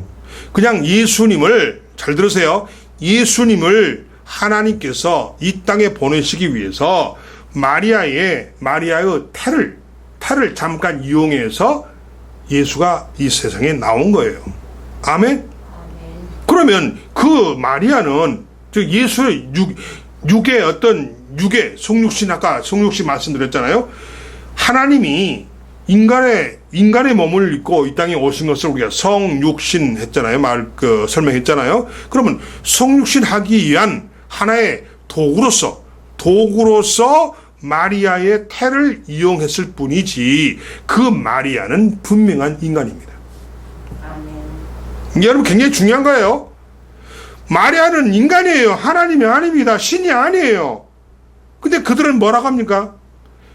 [SPEAKER 1] 그냥 예수님을, 잘 들으세요. 예수님을 하나님께서 이 땅에 보내시기 위해서 마리아의 태를 잠깐 이용해서 예수가 이 세상에 나온 거예요. 아멘? 그러면 그 마리아는 예수의 육의 어떤 성육신, 아까 성육신 말씀드렸잖아요. 하나님이 인간의 몸을 입고 이 땅에 오신 것을 우리가 성육신 했잖아요. 설명했잖아요. 그러면 성육신 하기 위한 하나의 도구로서 마리아의 태를 이용했을 뿐이지 그 마리아는 분명한 인간입니다. 아멘. 여러분 굉장히 중요한 거예요. 마리아는 인간이에요. 하나님이 아닙니다. 신이 아니에요. 근데 그들은 뭐라고 합니까?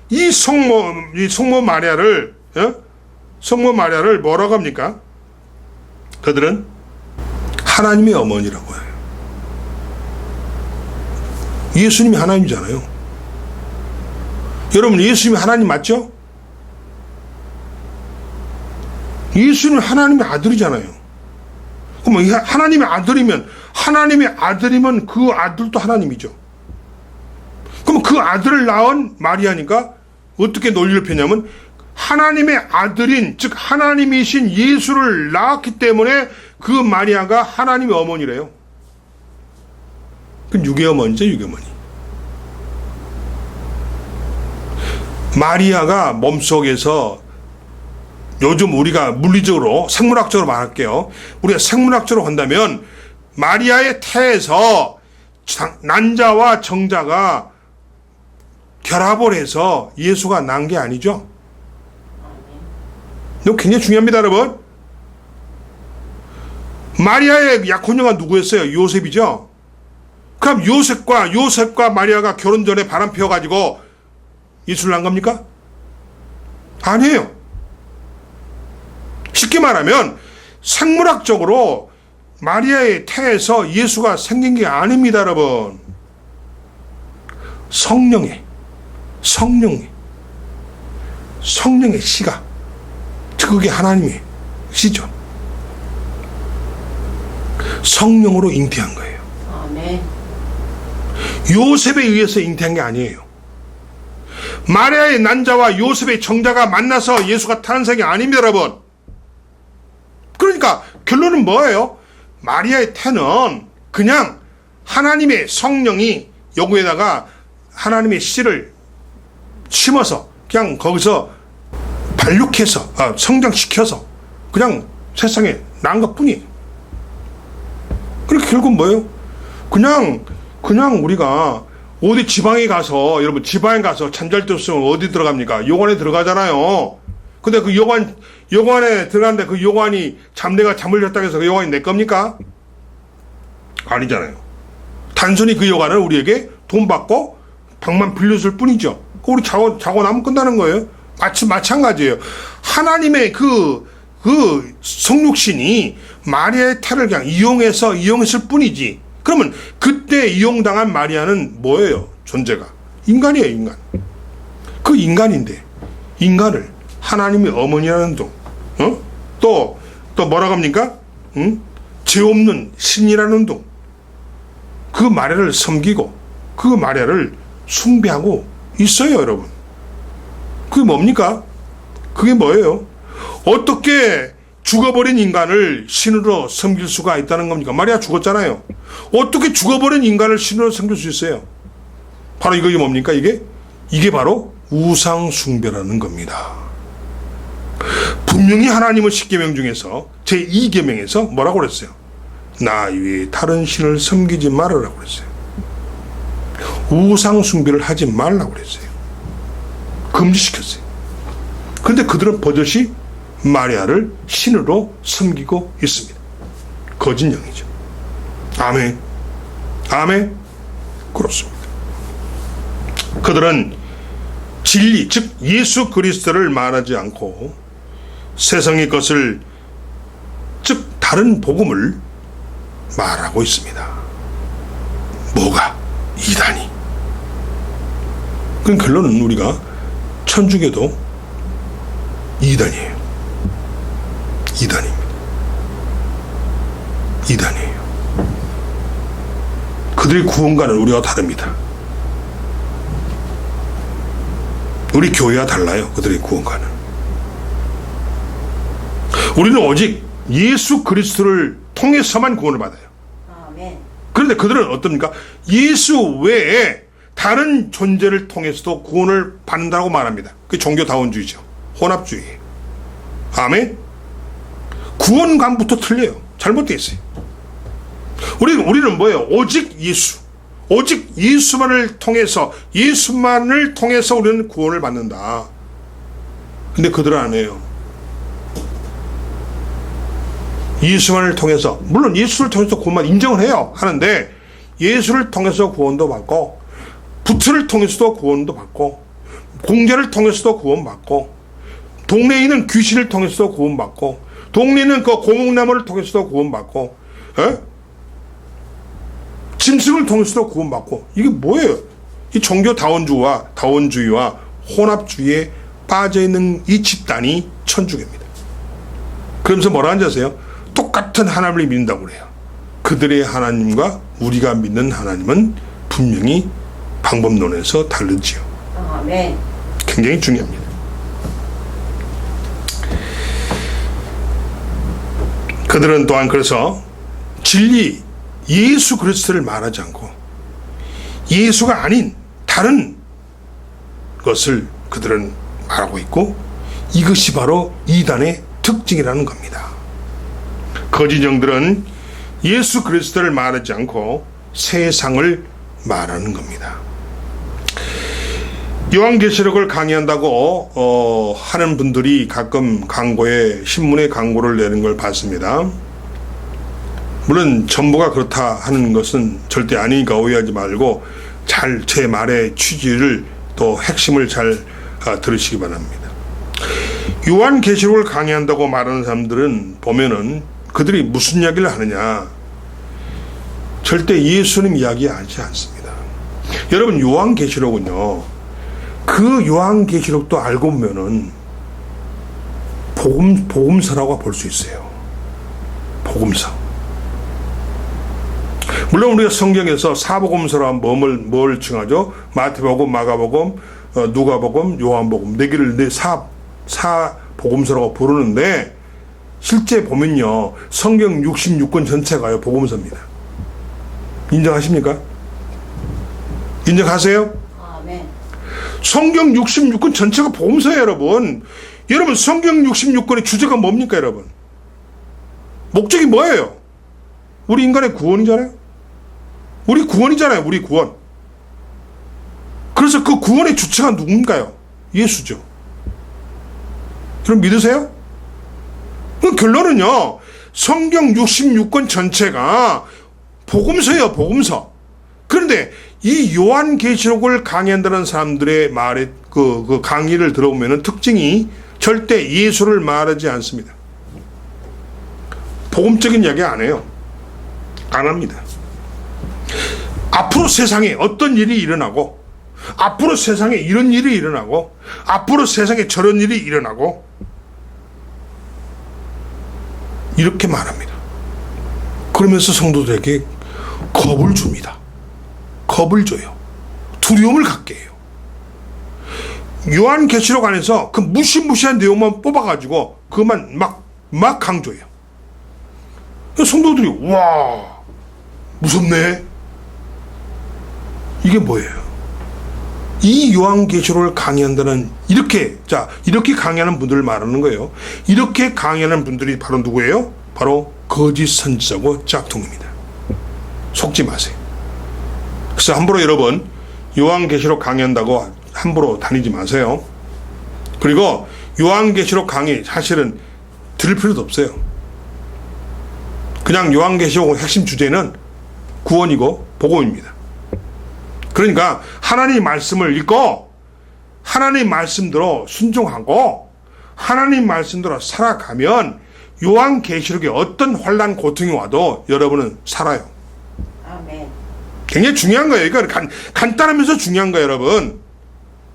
[SPEAKER 1] 이 성모 마리아를 뭐라고 합니까? 그들은 하나님의 어머니라고 해요. 예수님이 하나님이잖아요. 여러분, 예수님이 하나님 맞죠? 예수님은 하나님의 아들이잖아요. 그럼 하나님의 아들이면 그 아들도 하나님이죠. 그럼 그 아들을 낳은 마리아니까 어떻게 논리를 펴냐면 하나님의 아들인, 즉 하나님이신 예수를 낳았기 때문에 그 마리아가 하나님의 어머니래요. 그 육의 어머니죠, 육의 어머니. 마리아가 몸속에서 요즘 우리가 물리적으로 생물학적으로 말할게요. 우리가 생물학적으로 한다면 마리아의 태에서 난자와 정자가 결합을 해서 예수가 난 게 아니죠. 이거 굉장히 중요합니다, 여러분. 마리아의 약혼녀가 누구였어요? 요셉이죠. 그럼 요셉과 마리아가 결혼 전에 바람 피워가지고 예수를 낳은 겁니까? 아니에요. 쉽게 말하면 생물학적으로 마리아의 태에서 예수가 생긴 게 아닙니다, 여러분. 성령의 씨가, 그게 하나님의 씨죠. 성령으로 잉태한 거예요.
[SPEAKER 2] 아멘.
[SPEAKER 1] 요셉에 의해서 잉태한 게 아니에요. 마리아의 난자와 요셉의 정자가 만나서 예수가 탄생이 아닙니다, 여러분. 그러니까 결론은 뭐예요? 마리아의 태는 그냥 하나님의 성령이 여기에다가 하나님의 씨를 심어서 그냥 거기서 발육해서 성장시켜서 그냥 세상에 낳은 것 뿐이에요. 그러니까 결국 뭐예요? 그냥 우리가 어디 지방에 가서, 여러분 지방에 가서 잠잘 때 없으면 어디 들어갑니까? 요관에 들어가잖아요. 근데 그 요관에 들어갔는데 그 요관이 잠내가 잠을 잤다고 해서 그 요관이 내 겁니까? 아니잖아요. 단순히 그 요관을 우리에게 돈 받고 방만 빌려줄 뿐이죠. 우리 자고 나면 끝나는 거예요. 마찬가지예요. 하나님의 그 성육신이 마리아의 태를 그냥 이용했을 뿐이지. 그러면 그때 이용당한 마리아는 뭐예요? 존재가 인간이에요, 인간. 그 인간인데 인간을 하나님의 어머니라는 둥, 또 뭐라고 합니까? 죄 없는 신이라는 둥. 그 마리아를 섬기고 그 마리아를 숭배하고 있어요, 여러분. 그게 뭡니까? 그게 뭐예요? 어떻게 죽어버린 인간을 신으로 섬길 수가 있다는 겁니까? 마리아 죽었잖아요. 어떻게 죽어버린 인간을 신으로 섬길 수 있어요? 바로 이게 뭡니까? 이게 바로 우상 숭배라는 겁니다. 분명히 하나님은 10계명 중에서 제2계명에서 뭐라고 그랬어요? 나 외에 다른 신을 섬기지 말으라고 그랬어요. 우상 숭배를 하지 말라고 그랬어요. 금지시켰어요. 그런데 그들은 버젓이 마리아를 신으로 섬기고 있습니다. 거짓 영이죠. 아멘. 아멘. 그렇습니다. 그들은 진리, 즉 예수 그리스도를 말하지 않고 세상의 것을, 즉 다른 복음을 말하고 있습니다. 뭐가? 이단이. 그럼 결론은 우리가 천주교도 이단이에요. 이단입니다. 이단이에요. 그들의 구원과는 우리와 다릅니다. 우리 교회와 달라요. 그들의 구원과는. 우리는 오직 예수 그리스도를 통해서만 구원을 받아요.
[SPEAKER 2] 아멘.
[SPEAKER 1] 그런데 그들은 어떻습니까? 예수 외에 다른 존재를 통해서도 구원을 받는다고 말합니다. 그게 종교다원주의죠. 혼합주의. 아멘. 구원관부터 틀려요. 잘못되어 있어요. 우리는 뭐예요? 오직 예수만을 통해서 우리는 구원을 받는다. 근데 그들은 안 해요. 예수만을 통해서, 물론 예수를 통해서 구원만 인정을 해요. 하는데 예수를 통해서 구원도 받고, 부트를 통해서도 구원도 받고, 공자를 통해서도 구원받고, 동네에 있는 귀신을 통해서도 구원받고, 동네에 있는 그 고목나무를 통해서도 구원받고, 짐승을 통해서도 구원받고. 이게 뭐예요? 이 종교 다원주의와 혼합주의에 빠져있는 이 집단이 천주교입니다. 그러면서 뭐라 하는지 아세요? 똑같은 하나님을 믿는다고 그래요. 그들의 하나님과 우리가 믿는 하나님은 분명히 방법론에서 다르지요.
[SPEAKER 2] 아멘.
[SPEAKER 1] 굉장히 중요합니다. 그들은 또한 그래서 진리 예수 그리스도를 말하지 않고 예수가 아닌 다른 것을 그들은 말하고 있고, 이것이 바로 이단의 특징이라는 겁니다. 거짓 영들은 예수 그리스도를 말하지 않고 세상을 말하는 겁니다. 요한계시록을 강의한다고 하는 분들이 가끔 광고에, 신문에 광고를 내는 걸 봤습니다. 물론 전부가 그렇다 하는 것은 절대 아니니까 오해하지 말고 잘 제 말의 취지를 또 핵심을 잘 들으시기 바랍니다. 요한계시록을 강의한다고 말하는 사람들은 보면은 그들이 무슨 이야기를 하느냐, 절대 예수님 이야기하지 않습니다. 여러분, 요한계시록은요, 그 요한계시록도 알고 보면은 복음서라고 볼 수 있어요. 복음서. 물론 우리가 성경에서 사복음서라 뭘 칭하죠? 마태복음, 마가복음, 누가복음, 요한복음 네 개를 사복음서라고 부르는데, 실제 보면요, 성경 66권 전체가요 복음서입니다. 인정하십니까? 인정하세요?
[SPEAKER 2] 아멘.
[SPEAKER 1] 성경 66권 전체가 복음서예요, 여러분. 여러분, 성경 66권의 주제가 뭡니까, 여러분? 목적이 뭐예요? 우리 인간의 구원이잖아요. 우리 구원이잖아요, 우리 구원. 그래서 그 구원의 주체가 누군가요? 예수죠. 여러분 믿으세요? 그 결론은요, 성경 66권 전체가 복음서예요, 복음서. 그런데 이 요한계시록을 강의한다는 사람들의 말에 그 강의를 들어보면 특징이 절대 예수를 말하지 않습니다. 복음적인 이야기 안 해요. 안 합니다. 앞으로 세상에 어떤 일이 일어나고, 앞으로 세상에 이런 일이 일어나고, 앞으로 세상에 저런 일이 일어나고, 이렇게 말합니다. 그러면서 성도들에게 겁을 줍니다. 겁을 줘요. 두려움을 갖게 해요. 요한계시록 안에서 그 무시무시한 내용만 뽑아가지고 그것만 막 강조해요. 성도들이 와, 무섭네. 이게 뭐예요? 이 요한계시록을 강의한다는, 이렇게 강의하는 분들을 말하는 거예요. 이렇게 강의하는 분들이 바로 누구예요? 바로 거짓 선지자고 짝퉁입니다. 속지 마세요. 그래서 함부로 여러분, 요한계시록 강의한다고 함부로 다니지 마세요. 그리고 요한계시록 강의 사실은 들을 필요도 없어요. 그냥 요한계시록 핵심 주제는 구원이고 복음입니다. 그러니까 하나님 말씀을 읽고 하나님 말씀대로 순종하고 하나님 말씀대로 살아가면 요한계시록에 어떤 환난 고통이 와도 여러분은 살아요.
[SPEAKER 2] 아멘.
[SPEAKER 1] 굉장히 중요한 거예요. 이거 간단하면서 중요한 거예요, 여러분.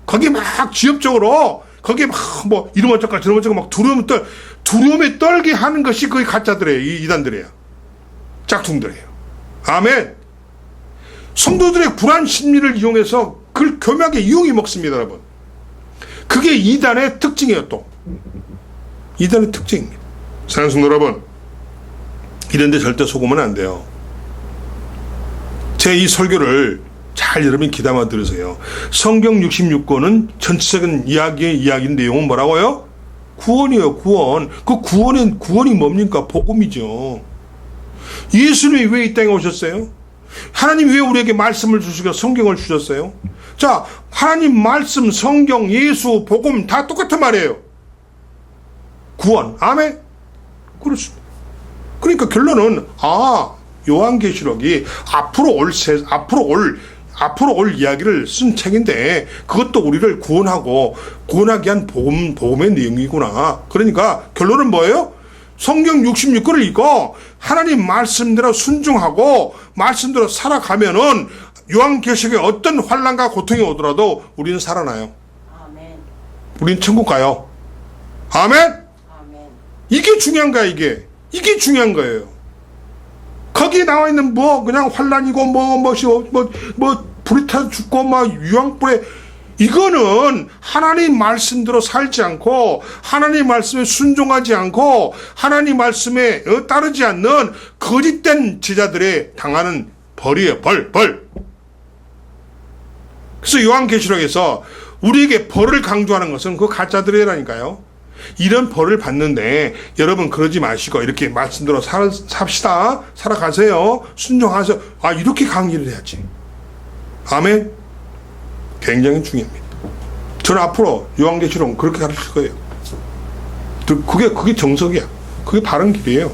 [SPEAKER 1] 거기 막 지엽적으로 거기에 막 뭐 이름 어쩌까 저름 어쩌까 막 두려움에 떨게 하는 것이 거의 가짜들이에요. 이단들이에요. 짝퉁들이에요. 아멘. 성도들의 불안 심리를 이용해서 그걸 교묘하게 이용해 먹습니다, 여러분. 그게 이단의 특징이에요, 또. 이단의 특징입니다. 사랑하는 성도 여러분, 이런데 절대 속으면 안 돼요. 제 이 설교를 잘 여러분이 귀담아 들으세요. 성경 66권은 전체적인 이야기의 내용은 뭐라고요? 구원이에요, 구원. 그 구원이 뭡니까? 복음이죠. 예수님이 왜 이 땅에 오셨어요? 하나님이 왜 우리에게 말씀을 주시고 성경을 주셨어요? 자, 하나님 말씀, 성경, 예수, 복음 다 똑같은 말이에요. 구원. 아멘? 그렇습니다. 그러니까 결론은, 요한계시록이 앞으로 올 이야기를 쓴 책인데 그것도 우리를 구원하기 위한 복음의 내용이구나. 그러니까 결론은 뭐예요? 성경 66권을 읽고 하나님 말씀대로 순종하고 말씀대로 살아가면은 요한계시록에 어떤 환난과 고통이 오더라도 우리는 살아나요.
[SPEAKER 2] 아멘.
[SPEAKER 1] 우리는 천국 가요. 아멘?
[SPEAKER 2] 아멘.
[SPEAKER 1] 이게 중요한 거야, 이게. 이게 중요한 거예요. 거기에 나와 있는 그냥 환난이고 불이 타서 죽고 유황불에, 이거는 하나님 말씀대로 살지 않고 하나님 말씀에 순종하지 않고 하나님 말씀에 따르지 않는 거짓된 제자들의 당하는 벌이에요. 벌. 그래서 요한계시록에서 우리에게 벌을 강조하는 것은 그 가짜들이라니까요. 이런 벌을 받는데 여러분 그러지 마시고 이렇게 말씀대로 삽시다. 살아가세요. 순종하세요. 이렇게 강의를 해야지. 아멘. 굉장히 중요합니다. 저는 앞으로 요한계시록 그렇게 가르칠 거예요. 그게 정석이야. 그게 바른 길이에요.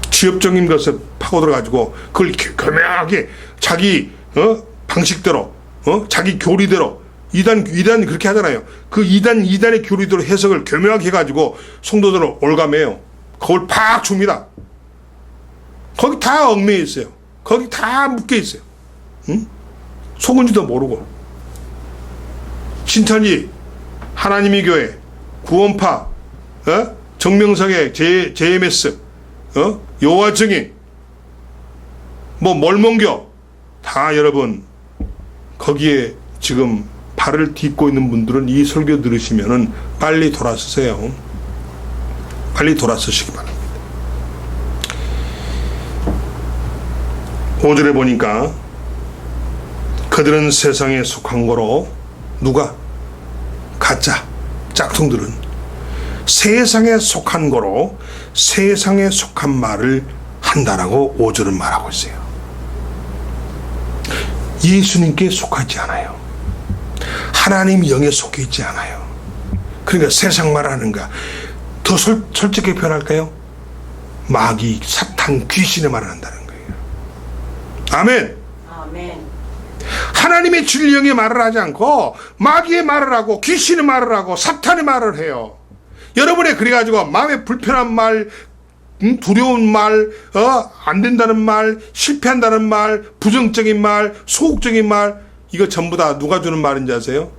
[SPEAKER 1] 지엽적인 것을 파고들어가지고 그걸 교묘하게 자기 방식대로 자기 교리대로 이단 그렇게 하잖아요. 그 이단의 교리대로 해석을 교묘하게 해가지고 성도들을 올가매요. 그걸 팍 줍니다. 거기 다 얽매여 있어요. 거기 다 묶여 있어요. 응? 속은지도 모르고. 신천지, 하나님의 교회, 구원파, 정명석의 JMS, 여호와 증인, mormon교 다 여러분 거기에 지금 발을 딛고 있는 분들은 이 설교 들으시면은 빨리 돌아서세요. 빨리 돌아서시기 바랍니다. 5절에 보니까 그들은 세상에 속한 거로 누가? 가짜 짝퉁들은 세상에 속한 거로 세상에 속한 말을 한다라고 5절은 말하고 있어요. 예수님께 속하지 않아요. 하나님 영에 속해 있지 않아요. 그러니까 세상 말 하는가? 더 솔직하게 표현할까요? 마귀, 사탄, 귀신의 말을 한다는 거예요. 아멘.
[SPEAKER 2] 아멘.
[SPEAKER 1] 하나님의 진리형의 말을 하지 않고 마귀의 말을 하고 귀신의 말을 하고 사탄의 말을 해요. 여러분의 그래가지고 마음에 불편한 말, 두려운 말, 안 된다는 말, 실패한다는 말, 부정적인 말, 소극적인 말, 이거 전부 다 누가 주는 말인지 아세요?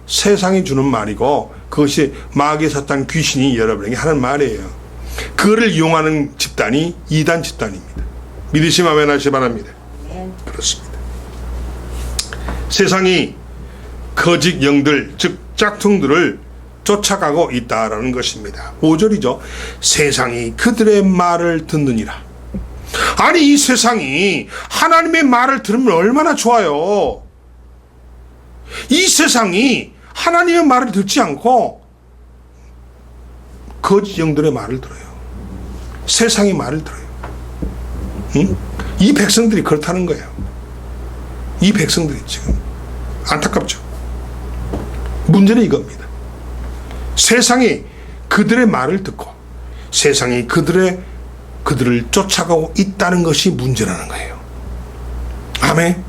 [SPEAKER 1] 세상이 주는 말이고 그것이 마귀, 사탄, 귀신이 여러분에게 하는 말이에요. 그거를 이용하는 집단이 이단 집단입니다. 믿으시면 아멘 하시기 바랍니다. 그렇습니다. 세상이 거짓 영들, 즉 짝퉁들을 쫓아가고 있다라는 것입니다. 5절이죠. 세상이 그들의 말을 듣느니라. 아니 이 세상이 하나님의 말을 들으면 얼마나 좋아요. 이 세상이 하나님의 말을 듣지 않고 거짓 영들의 말을 들어요. 세상의 말을 들어요. 응? 이 백성들이 그렇다는 거예요. 이 백성들이 지금 안타깝죠. 문제는 이겁니다. 세상이 그들의 말을 듣고 세상이 그들을 쫓아가고 있다는 것이 문제라는 거예요. 아멘.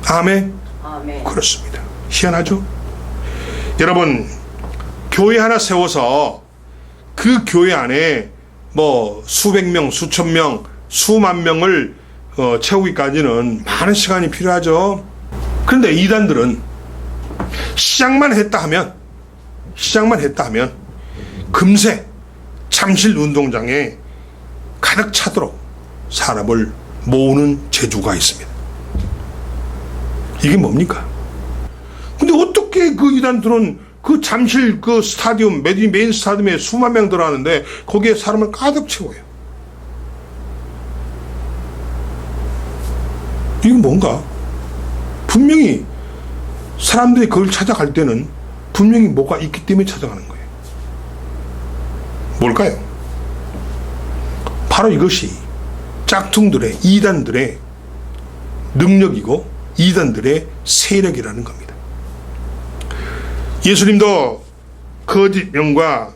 [SPEAKER 1] 아멘.
[SPEAKER 2] 아멘.
[SPEAKER 1] 그렇습니다. 희한하죠? 여러분, 교회 하나 세워서 그 교회 안에 수백 명, 수천 명, 수만 명을 채우기까지는 많은 시간이 필요하죠. 그런데 이단들은 시작만 했다 하면 금세 잠실 운동장에 가득 차도록 사람을 모으는 재주가 있습니다. 이게 뭡니까? 근데 어떻게 그 이단들은 그 잠실 그 스타디움, 메인 스타디움에 수만 명 들어가는데 거기에 사람을 가득 채워요. 이건 뭔가? 분명히 사람들이 그걸 찾아갈 때는 분명히 뭐가 있기 때문에 찾아가는 거예요. 뭘까요? 바로 이것이 짝퉁들의, 이단들의 능력이고 이단들의 세력이라는 겁니다. 예수님도 거짓 영과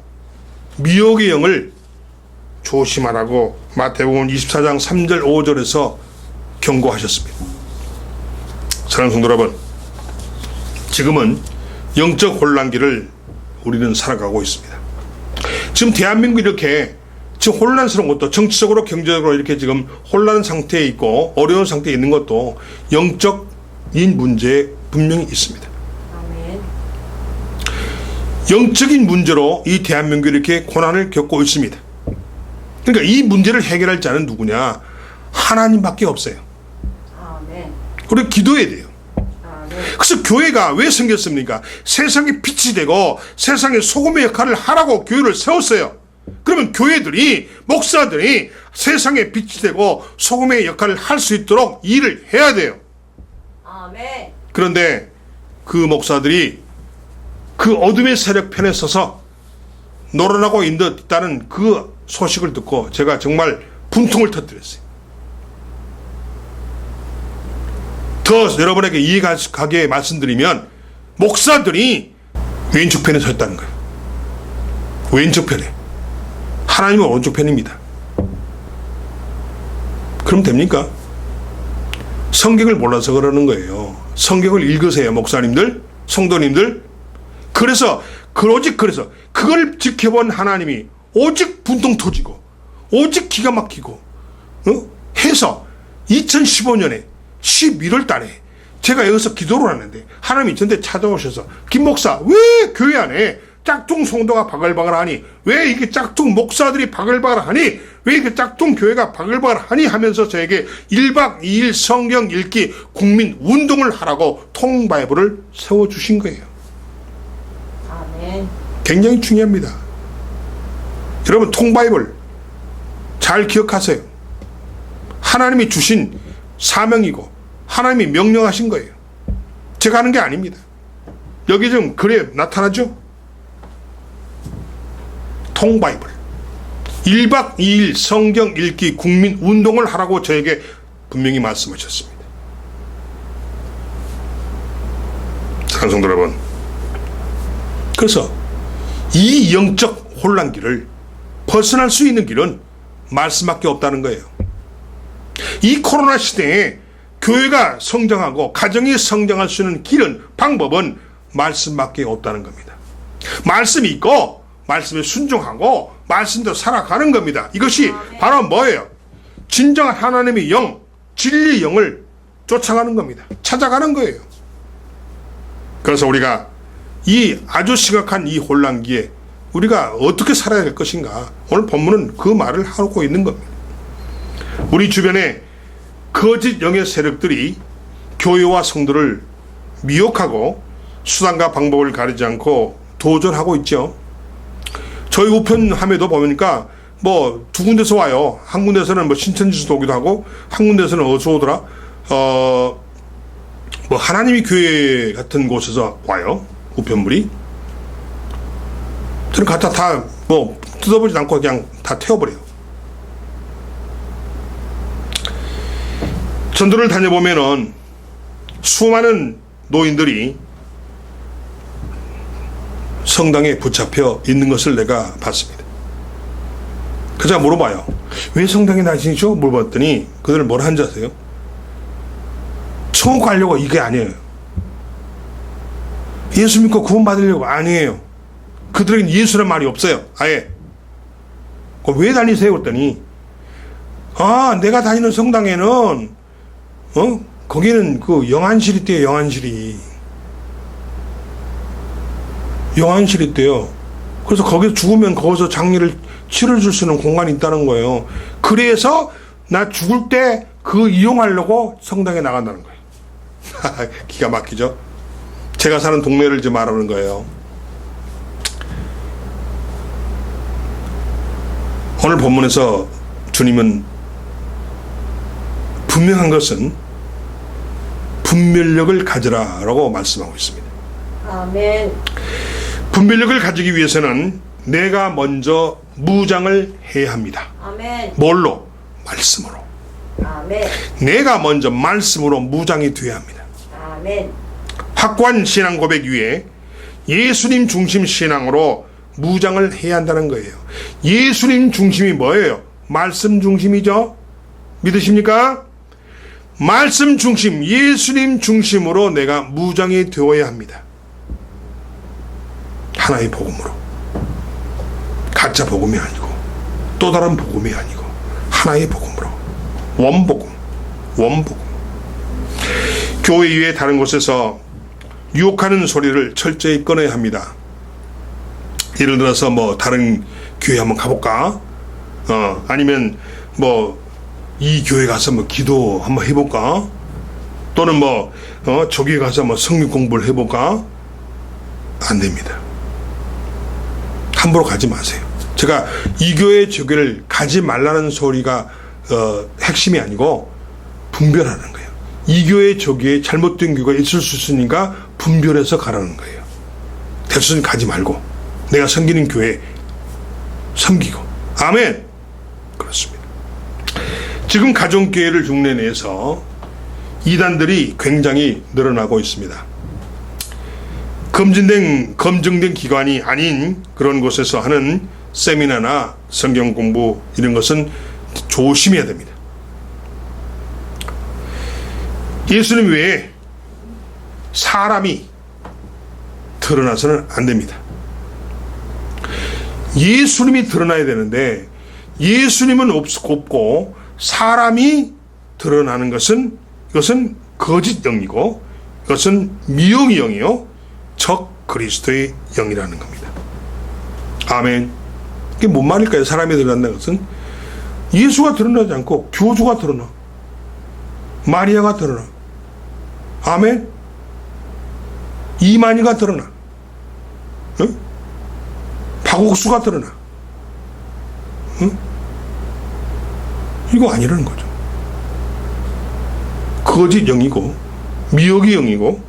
[SPEAKER 1] 미혹의 영을 조심하라고 마태복음 24장 3절 5절에서 경고하셨습니다. 사랑하는 성도 여러분, 지금은 영적 혼란기를 우리는 살아가고 있습니다. 지금 대한민국이 이렇게 지금 혼란스러운 것도 정치적으로 경제적으로 이렇게 지금 혼란 상태에 있고 어려운 상태에 있는 것도 영적인 문제에 분명히 있습니다.
[SPEAKER 2] 아멘.
[SPEAKER 1] 영적인 문제로 이 대한민국이 이렇게 고난을 겪고 있습니다. 그러니까 이 문제를 해결할 자는 누구냐? 하나님밖에 없어요.
[SPEAKER 2] 아멘.
[SPEAKER 1] 우리 기도해야 돼요.
[SPEAKER 2] 아멘.
[SPEAKER 1] 그래서 교회가 왜 생겼습니까? 세상에 빛이 되고 세상에 소금의 역할을 하라고 교회를 세웠어요. 그러면 교회들이, 목사들이 세상에 빛이 되고 소금의 역할을 할 수 있도록 일을 해야 돼요.
[SPEAKER 2] 아멘.
[SPEAKER 1] 그런데 그 목사들이 그 어둠의 세력 편에 서서 놀아나고 있다는 그 소식을 듣고 제가 정말 분통을 터뜨렸어요. 더 여러분에게 이해가 가게 말씀드리면 목사들이 왼쪽 편에 서 있다는 거예요. 왼쪽 편에. 하나님은 오른쪽 편입니다. 그럼 됩니까? 성경을 몰라서 그러는 거예요. 성경을 읽으세요, 목사님들, 성도님들. 그래서 그걸 지켜본 하나님이 오직 분통 터지고 오직 기가 막히고 해서 2015년에 11월 달에 제가 여기서 기도를 하는데 하나님이 저한테 찾아오셔서 김 목사 왜 교회 안에 짝퉁 성도가 바글바글하니, 왜 이게 짝퉁 목사들이 바글바글하니, 왜 이렇게 짝퉁 교회가 바글바글하니 하면서 저에게 1박 2일 성경 읽기 국민 운동을 하라고 통바이블을 세워주신 거예요.
[SPEAKER 2] 아멘.
[SPEAKER 1] 굉장히 중요합니다. 여러분, 통바이블 잘 기억하세요. 하나님이 주신 사명이고 하나님이 명령하신 거예요. 제가 하는 게 아닙니다. 여기 좀 글에 나타나죠? 통바이블 1박 2일 성경 읽기 국민 운동을 하라고 저에게 분명히 말씀하셨습니다. 사랑하는 성도 여러분, 그래서 이 영적 혼란기를 벗어날 수 있는 길은 말씀밖에 없다는 거예요. 이 코로나 시대에 교회가 성장하고 가정이 성장할 수 있는 길은, 방법은 말씀밖에 없다는 겁니다. 말씀이 있고 말씀에 순종하고 말씀대로 살아가는 겁니다. 이것이 바로 뭐예요? 진정한 하나님의 영, 진리의 영을 쫓아가는 겁니다. 찾아가는 거예요. 그래서 우리가 이 아주 심각한 이 혼란기에 우리가 어떻게 살아야 될 것인가, 오늘 본문은 그 말을 하고 있는 겁니다. 우리 주변에 거짓 영의 세력들이 교회와 성도를 미혹하고 수단과 방법을 가리지 않고 도전하고 있죠. 저희 우편함에도 보니까 뭐 두 군데서 와요. 한 군데서는 뭐 신천지에서 오기도 하고, 한 군데서는 어디서 오더라? 뭐 하나님의 교회 같은 곳에서 와요. 우편물이. 저는 갖다 다 뭐 뜯어보지 않고 그냥 다 태워버려요. 전도를 다녀보면은 수많은 노인들이 성당에 붙잡혀 있는 것을 내가 봤습니다. 그래서 제가 물어봐요. 왜 성당에 다니시죠? 물어봤더니 그들은 뭘 한지 아세요? 천국 가려고 이게 아니에요. 예수 믿고 구원 받으려고 아니에요. 그들에겐 예수란 말이 없어요. 아예. 왜 다니세요? 그랬더니 내가 다니는 성당에는 거기는 그 영안실이 있대요. 영안실이 있대요. 그래서 거기서 죽으면 거기서 장례를 치러줄 수 있는 공간이 있다는 거예요. 그래서 나 죽을 때 그 이용하려고 성당에 나간다는 거예요. 기가 막히죠? 제가 사는 동네를 좀 말하는 거예요. 오늘 본문에서 주님은 분명한 것은 분별력을 가지라라고 말씀하고 있습니다.
[SPEAKER 2] 아멘.
[SPEAKER 1] 분별력을 가지기 위해서는 내가 먼저 무장을 해야 합니다.
[SPEAKER 2] 아멘.
[SPEAKER 1] 뭘로? 말씀으로.
[SPEAKER 2] 아멘.
[SPEAKER 1] 내가 먼저 말씀으로 무장이 되어야 합니다.
[SPEAKER 2] 아멘.
[SPEAKER 1] 확고한 신앙 고백 위에 예수님 중심 신앙으로 무장을 해야 한다는 거예요. 예수님 중심이 뭐예요? 말씀 중심이죠. 믿으십니까? 말씀 중심, 예수님 중심으로 내가 무장이 되어야 합니다. 하나의 복음으로. 가짜 복음이 아니고 또 다른 복음이 아니고 하나의 복음으로. 원복음. 교회 이외에 다른 곳에서 유혹하는 소리를 철저히 끊어야 합니다. 예를 들어서 뭐 다른 교회 한번 가볼까? 아니면 뭐 이 교회 가서 뭐 기도 한번 해볼까? 또는 뭐 저기 가서 뭐 성경 공부를 해볼까? 안 됩니다. 함부로 가지 마세요. 제가 이 교회 저 교회를 가지 말라는 소리가 핵심이 아니고 분별하는 거예요. 이 교회 저 교회 잘못된 교회가 있을 수 있으니까 분별해서 가라는 거예요. 대수전 가지 말고 내가 섬기는 교회 섬기고. 아멘. 그렇습니다. 지금 가정교회를 흉내내서 이단들이 굉장히 늘어나고 있습니다. 검증된 기관이 아닌 그런 곳에서 하는 세미나나 성경 공부 이런 것은 조심해야 됩니다. 예수님 외에 사람이 드러나서는 안 됩니다. 예수님이 드러나야 되는데 예수님은 없고 사람이 드러나는 것은 이것은 거짓 영이고 이것은 미혹의 영이요 적 그리스도의 영이라는 겁니다. 아멘. 이게 뭔 말일까요? 사람이 드러난다는 것은 예수가 드러나지 않고 교주가 드러나, 마리아가 드러나, 아멘. 이만희가 드러나, 응? 박옥수가 드러나, 응? 이거 아니라는 거죠. 거짓 영이고 미혹의 영이고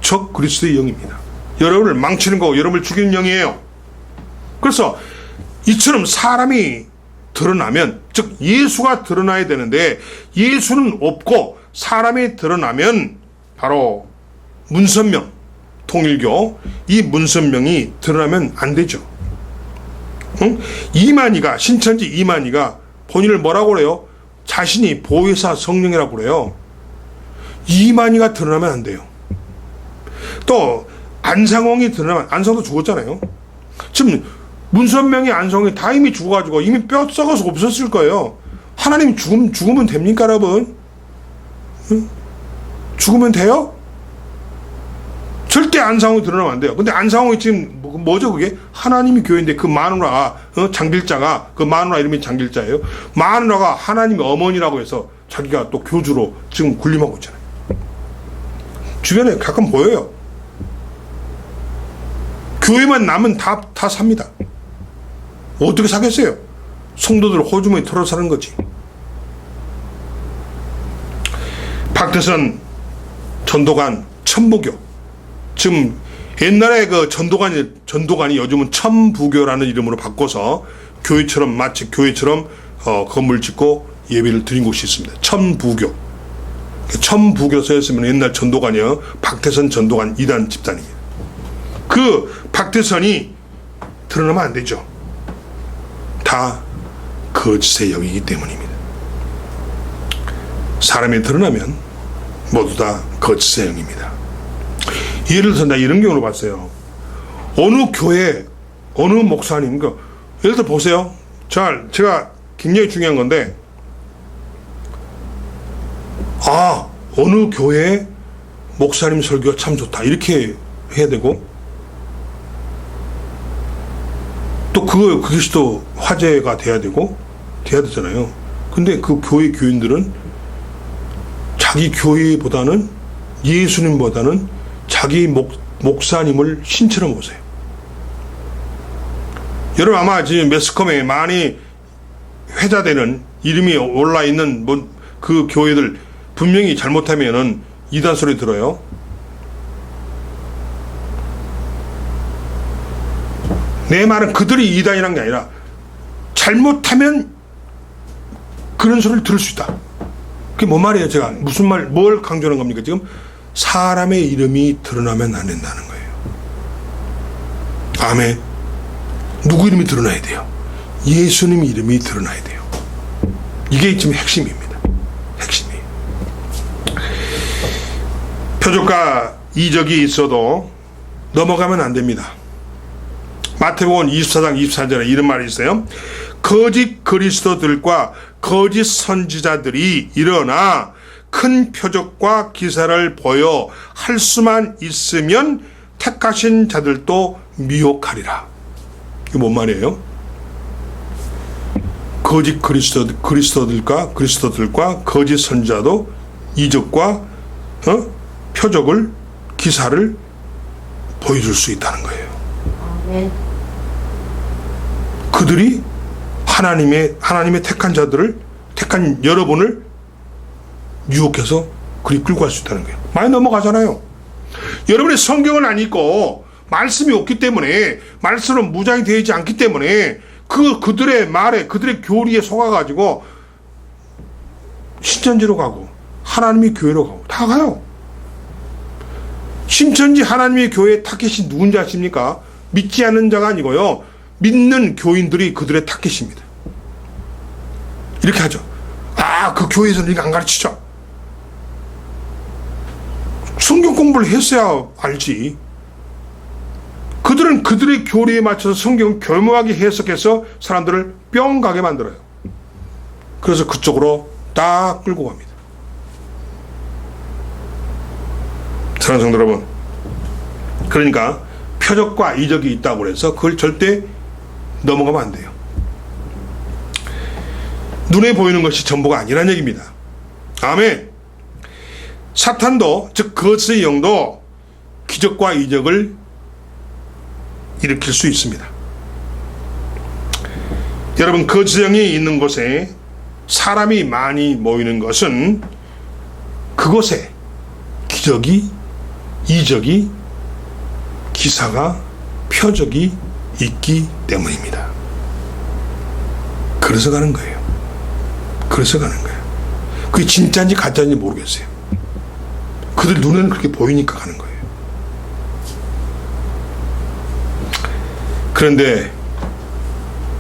[SPEAKER 1] 적 그리스도의 영입니다. 여러분을 망치는 거고 여러분을 죽이는 영이에요. 그래서 이처럼 사람이 드러나면, 즉 예수가 드러나야 되는데 예수는 없고 사람이 드러나면 바로 문선명, 통일교 이 문선명이 드러나면 안 되죠. 응? 이만희가, 신천지 이만희가 본인을 뭐라고 그래요? 자신이 보혜사 성령이라고 그래요. 이만희가 드러나면 안 돼요. 또 안상홍이 드러나면, 안상도 죽었잖아요. 지금 문선명이, 안상홍이 다 이미 죽어가지고 이미 뼈 썩어서 없었을 거예요. 하나님 죽으면 됩니까, 여러분? 응? 죽으면 돼요? 절대 안상홍이 드러나면 안 돼요. 근데 안상홍이 지금 뭐죠 그게? 하나님이 교회인데 그 마누라가, 장길자가, 그 마누라 이름이 장길자예요. 마누라가 하나님의 어머니라고 해서 자기가 또 교주로 지금 군림하고 있잖아요. 주변에 가끔 보여요. 교회만 남은 다 삽니다. 어떻게 사겠어요? 성도들 호주머니 털어 사는 거지. 박태선, 전도관, 천부교. 지금 옛날에 그 전도관이 요즘은 천부교라는 이름으로 바꿔서 교회처럼, 마치 교회처럼 건물 짓고 예배를 드린 곳이 있습니다. 천부교. 천부교 써있으면 옛날 전도관이요. 박태선 전도관 2단 집단입니다. 그 박태선이 드러나면 안 되죠. 다 거짓의 영이기 때문입니다. 사람이 드러나면 모두 다 거짓의 영입니다. 예를 들어서 나 이런 경우를 봤어요. 어느 교회, 어느 목사님, 예를 들어 보세요. 제가 굉장히 중요한 건데, 어느 교회 목사님 설교가 참 좋다. 이렇게 해야 되고, 또 그것이 또 화제가 돼야 되잖아요. 근데 그 교회 교인들은 자기 교회보다는, 예수님보다는 자기 목사님을 신처럼 보세요. 여러분 아마 지금 매스컴에 많이 회자되는, 이름이 올라있는 그 교회들 분명히 잘못하면은 이단 소리 들어요. 내 말은 그들이 이단이란 게 아니라 잘못하면 그런 소리를 들을 수 있다. 그게 뭔 말이에요? 제가 뭘 강조하는 겁니까? 지금 사람의 이름이 드러나면 안 된다는 거예요. 아멘. 누구 이름이 드러나야 돼요? 예수님 이름이 드러나야 돼요. 이게 지금 핵심입니다. 핵심이. 표적과 이적이 있어도 넘어가면 안 됩니다. 마태복음 24장 24절에 이런 말이 있어요. 거짓 그리스도들과 거짓 선지자들이 일어나 큰 표적과 기사를 보여 할 수만 있으면 택하신 자들도 미혹하리라. 이게 뭔 말이에요? 거짓 그리스도들과 거짓 선지자도 이적과 표적을, 기사를 보여줄 수 있다는 거예요.
[SPEAKER 2] 아멘.
[SPEAKER 1] 그들이 하나님의 택한 자들을, 택한 여러분을 유혹해서 그리 끌고 갈 수 있다는 거예요. 많이 넘어가잖아요. 여러분이 성경을 안 읽고 말씀이 없기 때문에, 말씀은 무장이 되지 않기 때문에 그들의 말에, 그들의 교리에 속아가지고 신천지로 가고 하나님의 교회로 가고 다 가요. 신천지 하나님의 교회의 타겟이 누군지 아십니까? 믿지 않는 자가 아니고요, 믿는 교인들이 그들의 타겟입니다. 이렇게 하죠. 그 교회에서는 이거 안 가르치죠. 성경 공부를 했어야 알지. 그들은 그들의 교리에 맞춰서 성경을 교묘하게 해석해서 사람들을 뿅 가게 만들어요. 그래서 그쪽으로 딱 끌고 갑니다. 사랑하는 성도 여러분, 그러니까 표적과 이적이 있다고 해서 그걸 절대 넘어가면 안 돼요. 눈에 보이는 것이 전부가 아니라는 얘기입니다. 아멘. 사탄도, 즉 거짓의 영도 기적과 이적을 일으킬 수 있습니다. 여러분, 거짓의 영이 있는 곳에 사람이 많이 모이는 것은 그곳에 기적이, 이적이, 기사가, 표적이 있기 때문입니다. 그래서 가는 거예요. 그래서 가는 거예요. 그게 진짜인지 가짜인지 모르겠어요. 그들 눈에는 그렇게 보이니까 가는 거예요. 그런데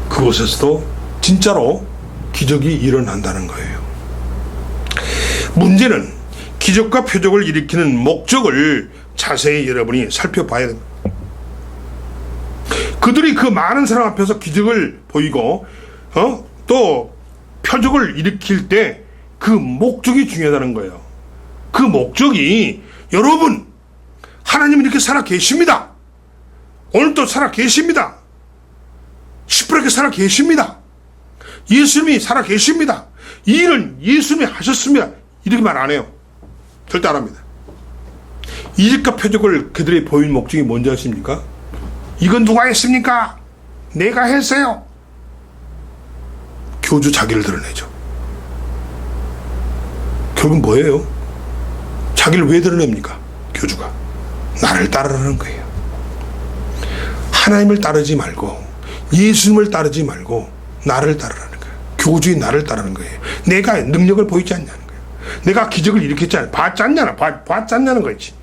[SPEAKER 1] 그곳에서도 진짜로 기적이 일어난다는 거예요. 문제는 기적과 표적을 일으키는 목적을 자세히 여러분이 살펴봐야 됩니다. 그들이 그 많은 사람 앞에서 기적을 보이고 또 표적을 일으킬 때 그 목적이 중요하다는 거예요. 그 목적이, 여러분, 하나님은 이렇게 살아 계십니다. 오늘도 살아 계십니다. 시퍼렇게 살아 계십니다. 예수님이 살아 계십니다. 이 일은 예수님이 하셨습니다. 이렇게 말 안 해요. 절대 안 합니다. 이적과 표적을 그들이 보인 목적이 뭔지 아십니까? 이건 누가 했습니까? 내가 했어요. 교주 자기를 드러내죠. 결국 뭐예요? 자기를 왜 드러냅니까? 교주가 나를 따르라는 거예요. 하나님을 따르지 말고, 예수님을 따르지 말고 나를 따르라는 거예요. 교주의 나를 따르는 거예요. 내가 능력을 보이지 않냐는 거예요. 내가 기적을 일으켰잖아요. 봤지 않냐는, 봤지 않냐는 거지.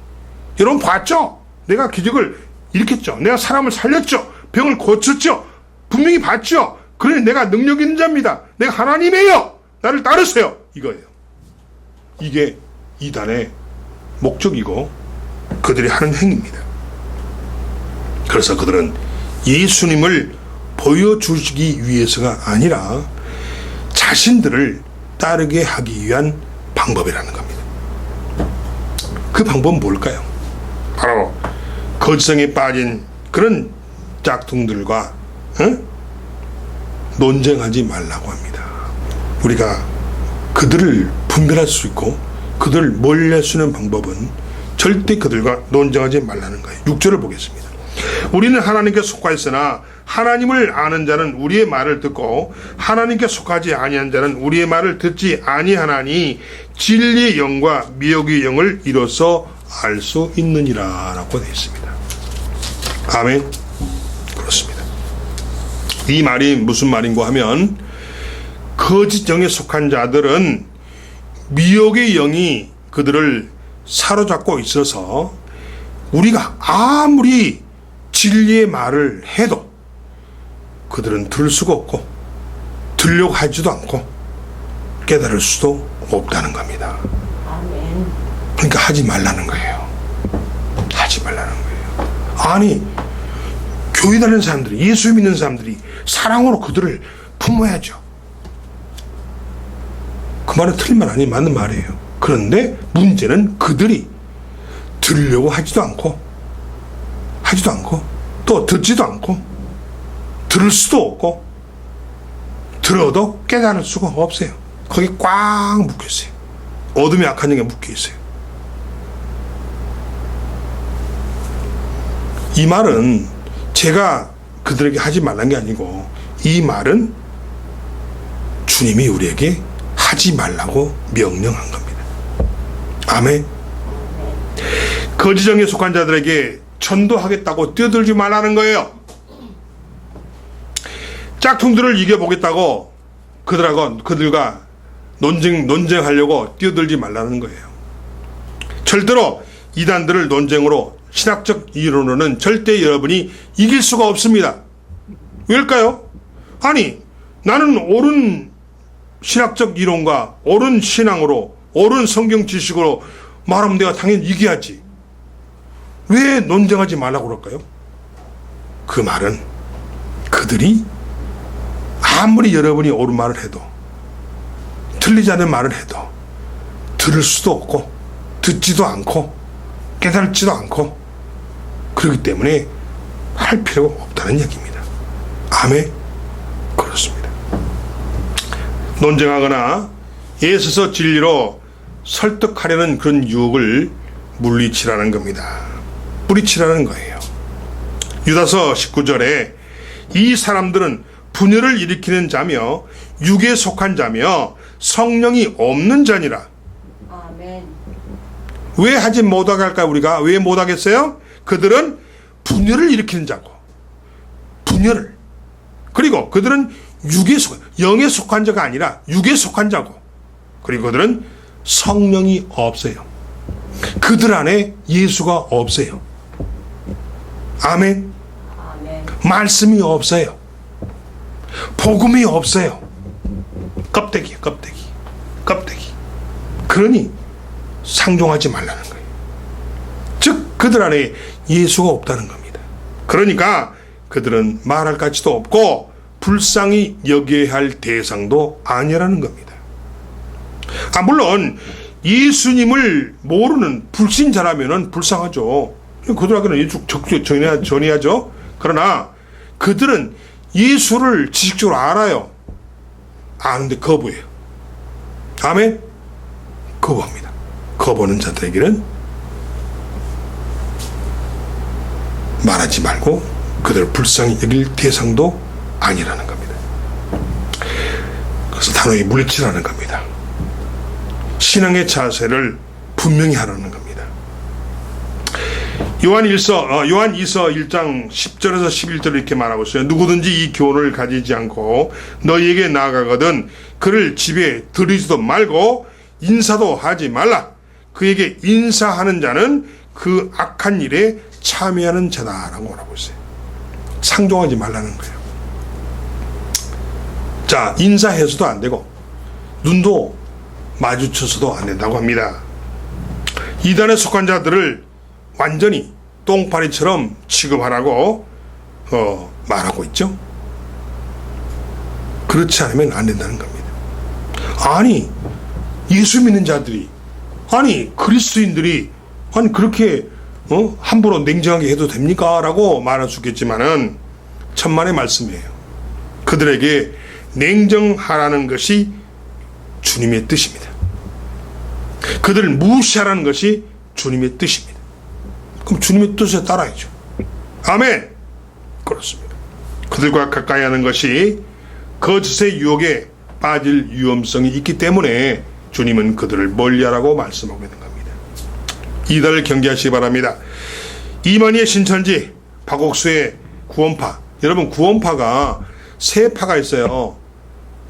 [SPEAKER 1] 여러분 봤죠? 내가 기적을 일으켰죠. 내가 사람을 살렸죠. 병을 고쳤죠. 분명히 봤죠. 그러니 내가 능력 있는 자입니다. 내가 하나님이에요. 나를 따르세요. 이거예요. 이게 이단의 목적이고 그들이 하는 행위입니다. 그래서 그들은 예수님을 보여주시기 위해서가 아니라 자신들을 따르게 하기 위한 방법이라는 겁니다. 그 방법은 뭘까요? 바로 거짓성에 빠진 그런 짝퉁들과 논쟁하지 말라고 합니다. 우리가 그들을 분별할 수 있고 그들을 멀리할 수 있는 방법은 절대 그들과 논쟁하지 말라는 거예요. 6절을 보겠습니다. 우리는 하나님께 속하였으나 하나님을 아는 자는 우리의 말을 듣고 하나님께 속하지 아니한 자는 우리의 말을 듣지 아니하나니 진리의 영과 미혹의 영을 이로써 알 수 있느니라 라고 되어 있습니다. 아멘. 그렇습니다. 이 말이 무슨 말인고 하면, 거짓 영에 속한 자들은 미혹의 영이 그들을 사로잡고 있어서 우리가 아무리 진리의 말을 해도 그들은 들을 수가 없고 들려고 하지도 않고 깨달을 수도 없다는 겁니다.
[SPEAKER 2] 아멘.
[SPEAKER 1] 그러니까 하지 말라는 거예요. 하지 말라는 거예요. 아니, 교회 다니는 사람들이, 예수 믿는 사람들이 사랑으로 그들을 품어야죠. 그 말은 틀린 말 아니에요. 맞는 말이에요. 그런데 문제는 그들이 들으려고 하지도 않고 또 듣지도 않고 들을 수도 없고 들어도 깨달을 수가 없어요. 거기 꽉 묶여 있어요. 어둠이 악한 영에 묶여 있어요. 이 말은 제가 그들에게 하지 말란 게 아니고, 이 말은 주님이 우리에게 하지 말라고 명령한 겁니다. 아멘. 거짓 영에 속한 자들에게 전도하겠다고 뛰어들지 말라는 거예요. 짝퉁들을 이겨보겠다고 그들과 논쟁하려고 뛰어들지 말라는 거예요. 절대로 이단들을 논쟁으로 신학적 이론으로는 절대 여러분이 이길 수가 없습니다. 왜일까요? 아니, 나는 옳은 신학적 이론과 옳은 신앙으로 옳은 성경 지식으로 말하면 내가 당연히 이겨야지. 왜 논쟁하지 말라고 그럴까요? 그 말은 그들이 아무리 여러분이 옳은 말을 해도 틀리지 않은 말을 해도 들을 수도 없고 듣지도 않고 깨달지도 않고 그렇기 때문에 할 필요가 없다는 얘기입니다. 아멘. 그렇습니다. 논쟁하거나 애써서 진리로 설득하려는 그런 유혹을 물리치라는 겁니다. 뿌리치라는 거예요. 유다서 19절에 이 사람들은 분열을 일으키는 자며 육에 속한 자며 성령이 없는 자니라.
[SPEAKER 2] 아멘.
[SPEAKER 1] 왜 하지 못하게 할까요? 우리가 왜 못하겠어요? 그들은 분열을 일으키는 자고 분열을, 그리고 그들은 영에 속한 자가 아니라 육에 속한 자고, 그리고 그들은 성령이 없어요. 그들 안에 예수가 없어요. 아멘.
[SPEAKER 2] 아멘.
[SPEAKER 1] 말씀이 없어요. 복음이 없어요. 껍데기야, 껍데기. 그러니 상종하지 말라는 거예요. 즉 그들 안에 예수가 없다는 겁니다. 그러니까 그들은 말할 가치도 없고 불쌍히 여겨야 할 대상도 아니라는 겁니다. 물론 예수님을 모르는 불신자라면 불쌍하죠. 그들에게는 예수 전해야죠. 그러나 그들은 예수를 지식적으로 알아요. 아는데 거부해요. 아멘. 거부합니다. 거부하는 자들에게는 말하지 말고 그들을 불쌍히 여길 대상도 아니라는 겁니다. 그래서 단호히 물리치라는 겁니다. 신앙의 자세를 분명히 하라는 겁니다. 요한2서 1장 10절에서 11절 이렇게 말하고 있어요. 누구든지 이 교훈을 가지지 않고 너희에게 나아가거든 그를 집에 들이지도 말고 인사도 하지 말라. 그에게 인사하는 자는 그 악한 일에 참여하는 자다라고 말하고 있어요. 상종하지 말라는 거예요. 자, 인사해서도 안 되고 눈도 마주쳐서도 안 된다고 합니다. 이단에 속한 자들을 완전히 똥파리처럼 취급하라고 말하고 있죠. 그렇지 않으면 안 된다는 겁니다. 아니, 예수 믿는 자들이, 아니 그리스도인들이 아니 그렇게 함부로 냉정하게 해도 됩니까? 라고 말할 수 있겠지만은 천만의 말씀이에요. 그들에게 냉정하라는 것이 주님의 뜻입니다. 그들을 무시하라는 것이 주님의 뜻입니다. 그럼 주님의 뜻에 따라야죠. 아멘. 그렇습니다. 그들과 가까이 하는 것이 거짓의 유혹에 빠질 위험성이 있기 때문에 주님은 그들을 멀리하라고 말씀하고 있는 겁니다. 이달을 경계하시기 바랍니다. 이만희의 신천지, 박옥수의 구원파. 여러분, 구원파가 세 파가 있어요.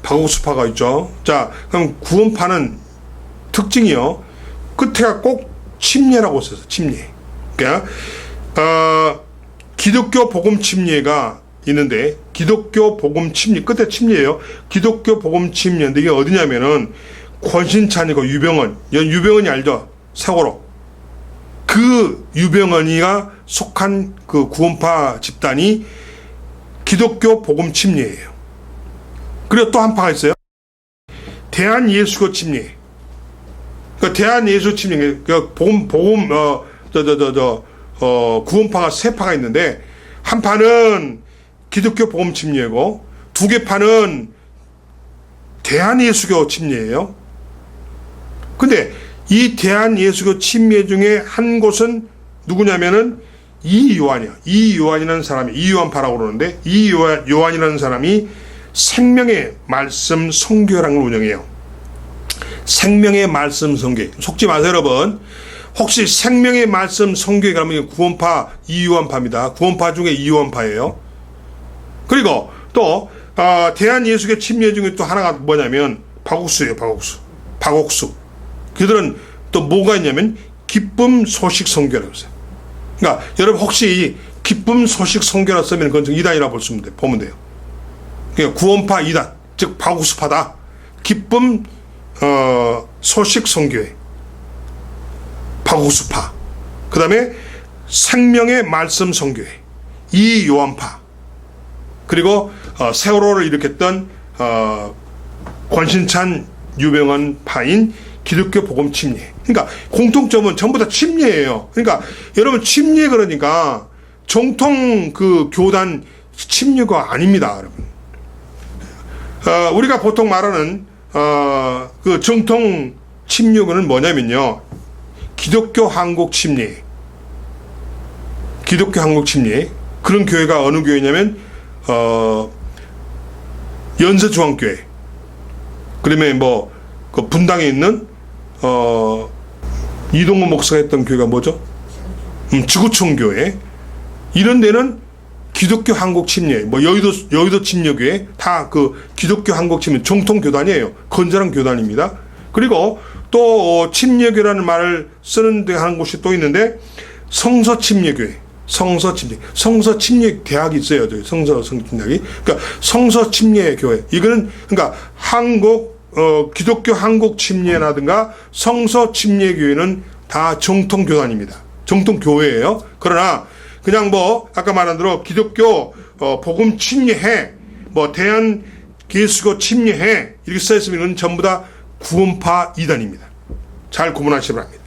[SPEAKER 1] 박옥수파가 있죠. 자, 그럼 구원파는 특징이요. 끝에가 꼭 침례라고 써서 침례. 그러니까 기독교 복음 침례가 있는데, 기독교 복음 침례 끝에 침례예요. 기독교 복음 침례인데 이게 어디냐면은 권신찬이고 유병헌이 알죠? 세월호. 그 유병헌이가 속한 그 구원파 집단이 기독교 복음 침례예요. 그리고 또 한 파가 있어요. 대한예수교 침례. 그 대한예수 침례, 그 구원파가 세 파가 있는데, 한 파는 기독교 복음 침례고, 두 개 파는 대한예수교 침례예요. 근데 이 대한예수교 침례 중에 한 곳은 누구냐면은 이요한이야. 이요한이라는 사람이, 이요한파라고 그러는데, 이요한이라는 사람이 생명의 말씀 선교라는 걸 운영해요. 생명의 말씀 선교. 속지 마세요, 여러분. 혹시 생명의 말씀 성교회 가면 구원파 이유원파입니다. 구원파 중에 이유원파예요. 그리고 또 대한예수교 침례 중에 또 하나가 뭐냐면 박옥수예요. 박옥수. 그들은 또 뭐가 있냐면 기쁨 소식 성교라고 했어요. 그러니까 여러분 혹시 기쁨 소식 성교라 쓰면 그건 이단이라 보면 돼요. 그러니까 구원파 이단, 즉 박옥수파다. 기쁨 소식 성교회 박옥수파. 그 다음에 생명의 말씀 성교회 이요한파. 그리고 세월호를 일으켰던 권신찬 유명한 파인 기독교 복음 침례. 그러니까 공통점은 전부 다 침례예요. 그러니까 여러분 침례 그러니까 정통 그 교단 침례가 아닙니다, 여러분. 우리가 보통 말하는 그 정통 침례교는 뭐냐면요, 기독교 한국 침례. 기독교 한국 침례. 그런 교회가 어느 교회냐면 연세중앙교회. 그러면 뭐 그 분당에 있는 이동훈 목사가 했던 교회가 뭐죠? 지구촌 교회. 이런 데는 기독교 한국 침례, 뭐 여의도 침례교회 다 그 기독교 한국 침례 정통 교단이에요. 건전한 교단입니다. 그리고 또 침례교라는 말을 쓰는데 하는 곳이 또 있는데 성서 침례교회, 성서 침례 대학이 있어요. 저기 성서 침례학이. 그러니까 성서 침례 교회. 이거는 그러니까 기독교 한국 침례라든가 성서 침례 교회는 다 정통 교단입니다. 정통 교회예요. 그러나 그냥 뭐 아까 말한 대로 기독교 복음 침례회, 뭐 대한 예수교 침례회 이렇게 써 있으면 이건 전부 다 구원파 이단입니다. 잘 구분하시기 바랍니다.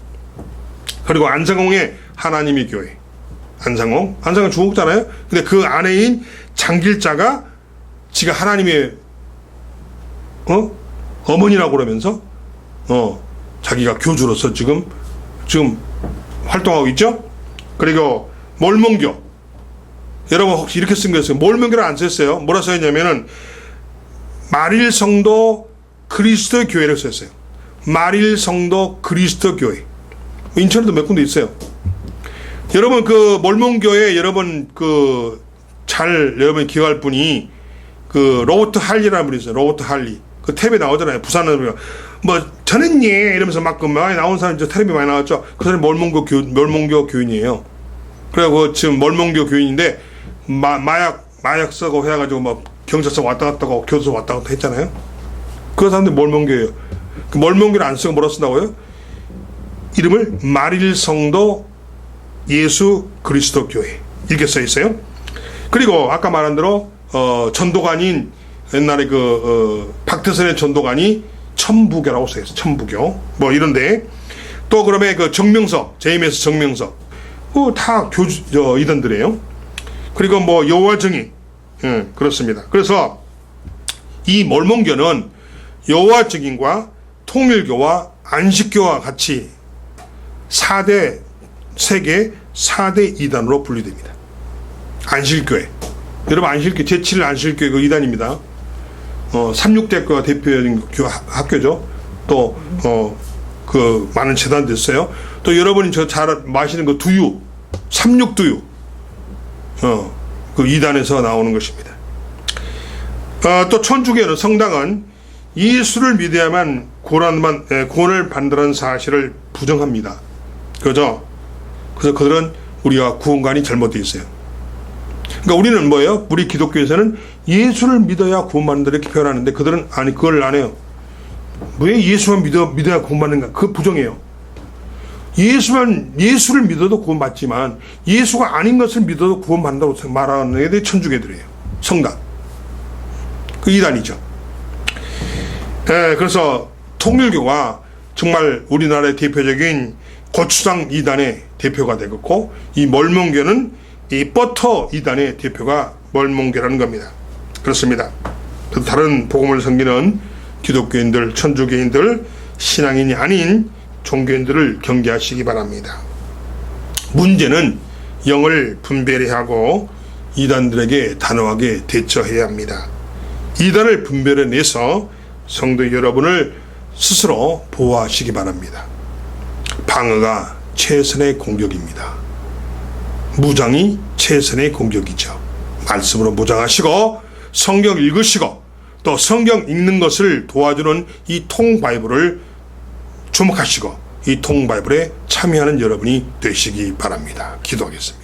[SPEAKER 1] 그리고 안상홍의 하나님의 교회. 안상홍 중국잖아요. 근데 그 아내인 장길자가 지가 하나님의 어머니라고 그러면서 자기가 교주로서 지금 활동하고 있죠. 그리고 몰몬교. 여러분 혹시 이렇게 쓴 거였어요? 몰몬교를 안 썼어요. 뭐라 써있냐면은 마릴성도 그리스도 교회를 썼어요. 마릴성도 그리스도 교회. 인천에도 몇 군데 있어요. 여러분 그 몰몬교회 여러분 여러분 기억할 분이 그 로버트 할리라는 분이 있어요. 로버트 할리. 그 텔레비 나오잖아요. 부산은 뭐 저는요 이러면서 막 많이 나온 사람 이제 텔레비 많이 나왔죠. 그 사람이 몰몬교 교인이에요. 그리고 지금 몰몬교 교인인데 마약 쓰고 해가지고 막 경찰서 왔다 갔다 하고 교도소 왔다 갔다 했잖아요. 그 사람들이 몰몬교예요. 그 몰몬교를 안 쓰고 뭐라 쓴다고요? 이름을 마릴성도 예수 그리스도 교회 이렇게 써 있어요. 그리고 아까 말한 대로 전도관인 옛날에 박태선의 전도관이 천부교라고 써 있어요. 천부교 뭐 이런데 또 그러면 그 정명석 JMS 정명석 다 이단들이에요. 그리고 뭐 여호와 증인 그렇습니다. 그래서 이 몰몬교는 여호와 증인과 통일교와 안식교와 같이 세계 4대 이단으로 분류됩니다. 안식교회. 여러분 안식교 제7 안식교회 그 이단입니다. 36대가 대표적인 학교죠. 또 그 많은 재단도 있어요. 또 여러분이 잘 마시는 그 두유 36두유 그 이단에서 나오는 것입니다. 또 천주교는 성당은 예수를 믿어야만 구원을 받는다는 사실을 부정합니다. 그죠? 그래서 그들은 우리가 구원관이 잘못되어 있어요. 그러니까 우리는 뭐예요? 우리 기독교에서는 예수를 믿어야 구원받는다 이렇게 표현하는데 그들은 아니 그걸 안 해요. 왜 예수만 믿어야 구원받는가? 그거 부정해요. 예수를 믿어도 구원받지만 예수가 아닌 것을 믿어도 구원받는다고 말하는 애들이 천주교들이에요. 성당. 그 이단이죠. 그래서 통일교가 정말 우리나라의 대표적인 고추장 이단의 대표가 되겠고 이 몰몬교는 이 버터 이단의 대표가 몰몬교라는 겁니다. 그렇습니다. 다른 복음을 섬기는 기독교인들, 천주교인들, 신앙인이 아닌 종교인들을 경계하시기 바랍니다. 문제는 영을 분별해야 하고 이단들에게 단호하게 대처해야 합니다. 이단을 분별해내서 성도 여러분을 스스로 보호하시기 바랍니다. 방어가 최선의 공격입니다. 무장이 최선의 공격이죠. 말씀으로 무장하시고 성경 읽으시고 또 성경 읽는 것을 도와주는 이 통바이블을 주목하시고 이 통바이블에 참여하는 여러분이 되시기 바랍니다. 기도하겠습니다.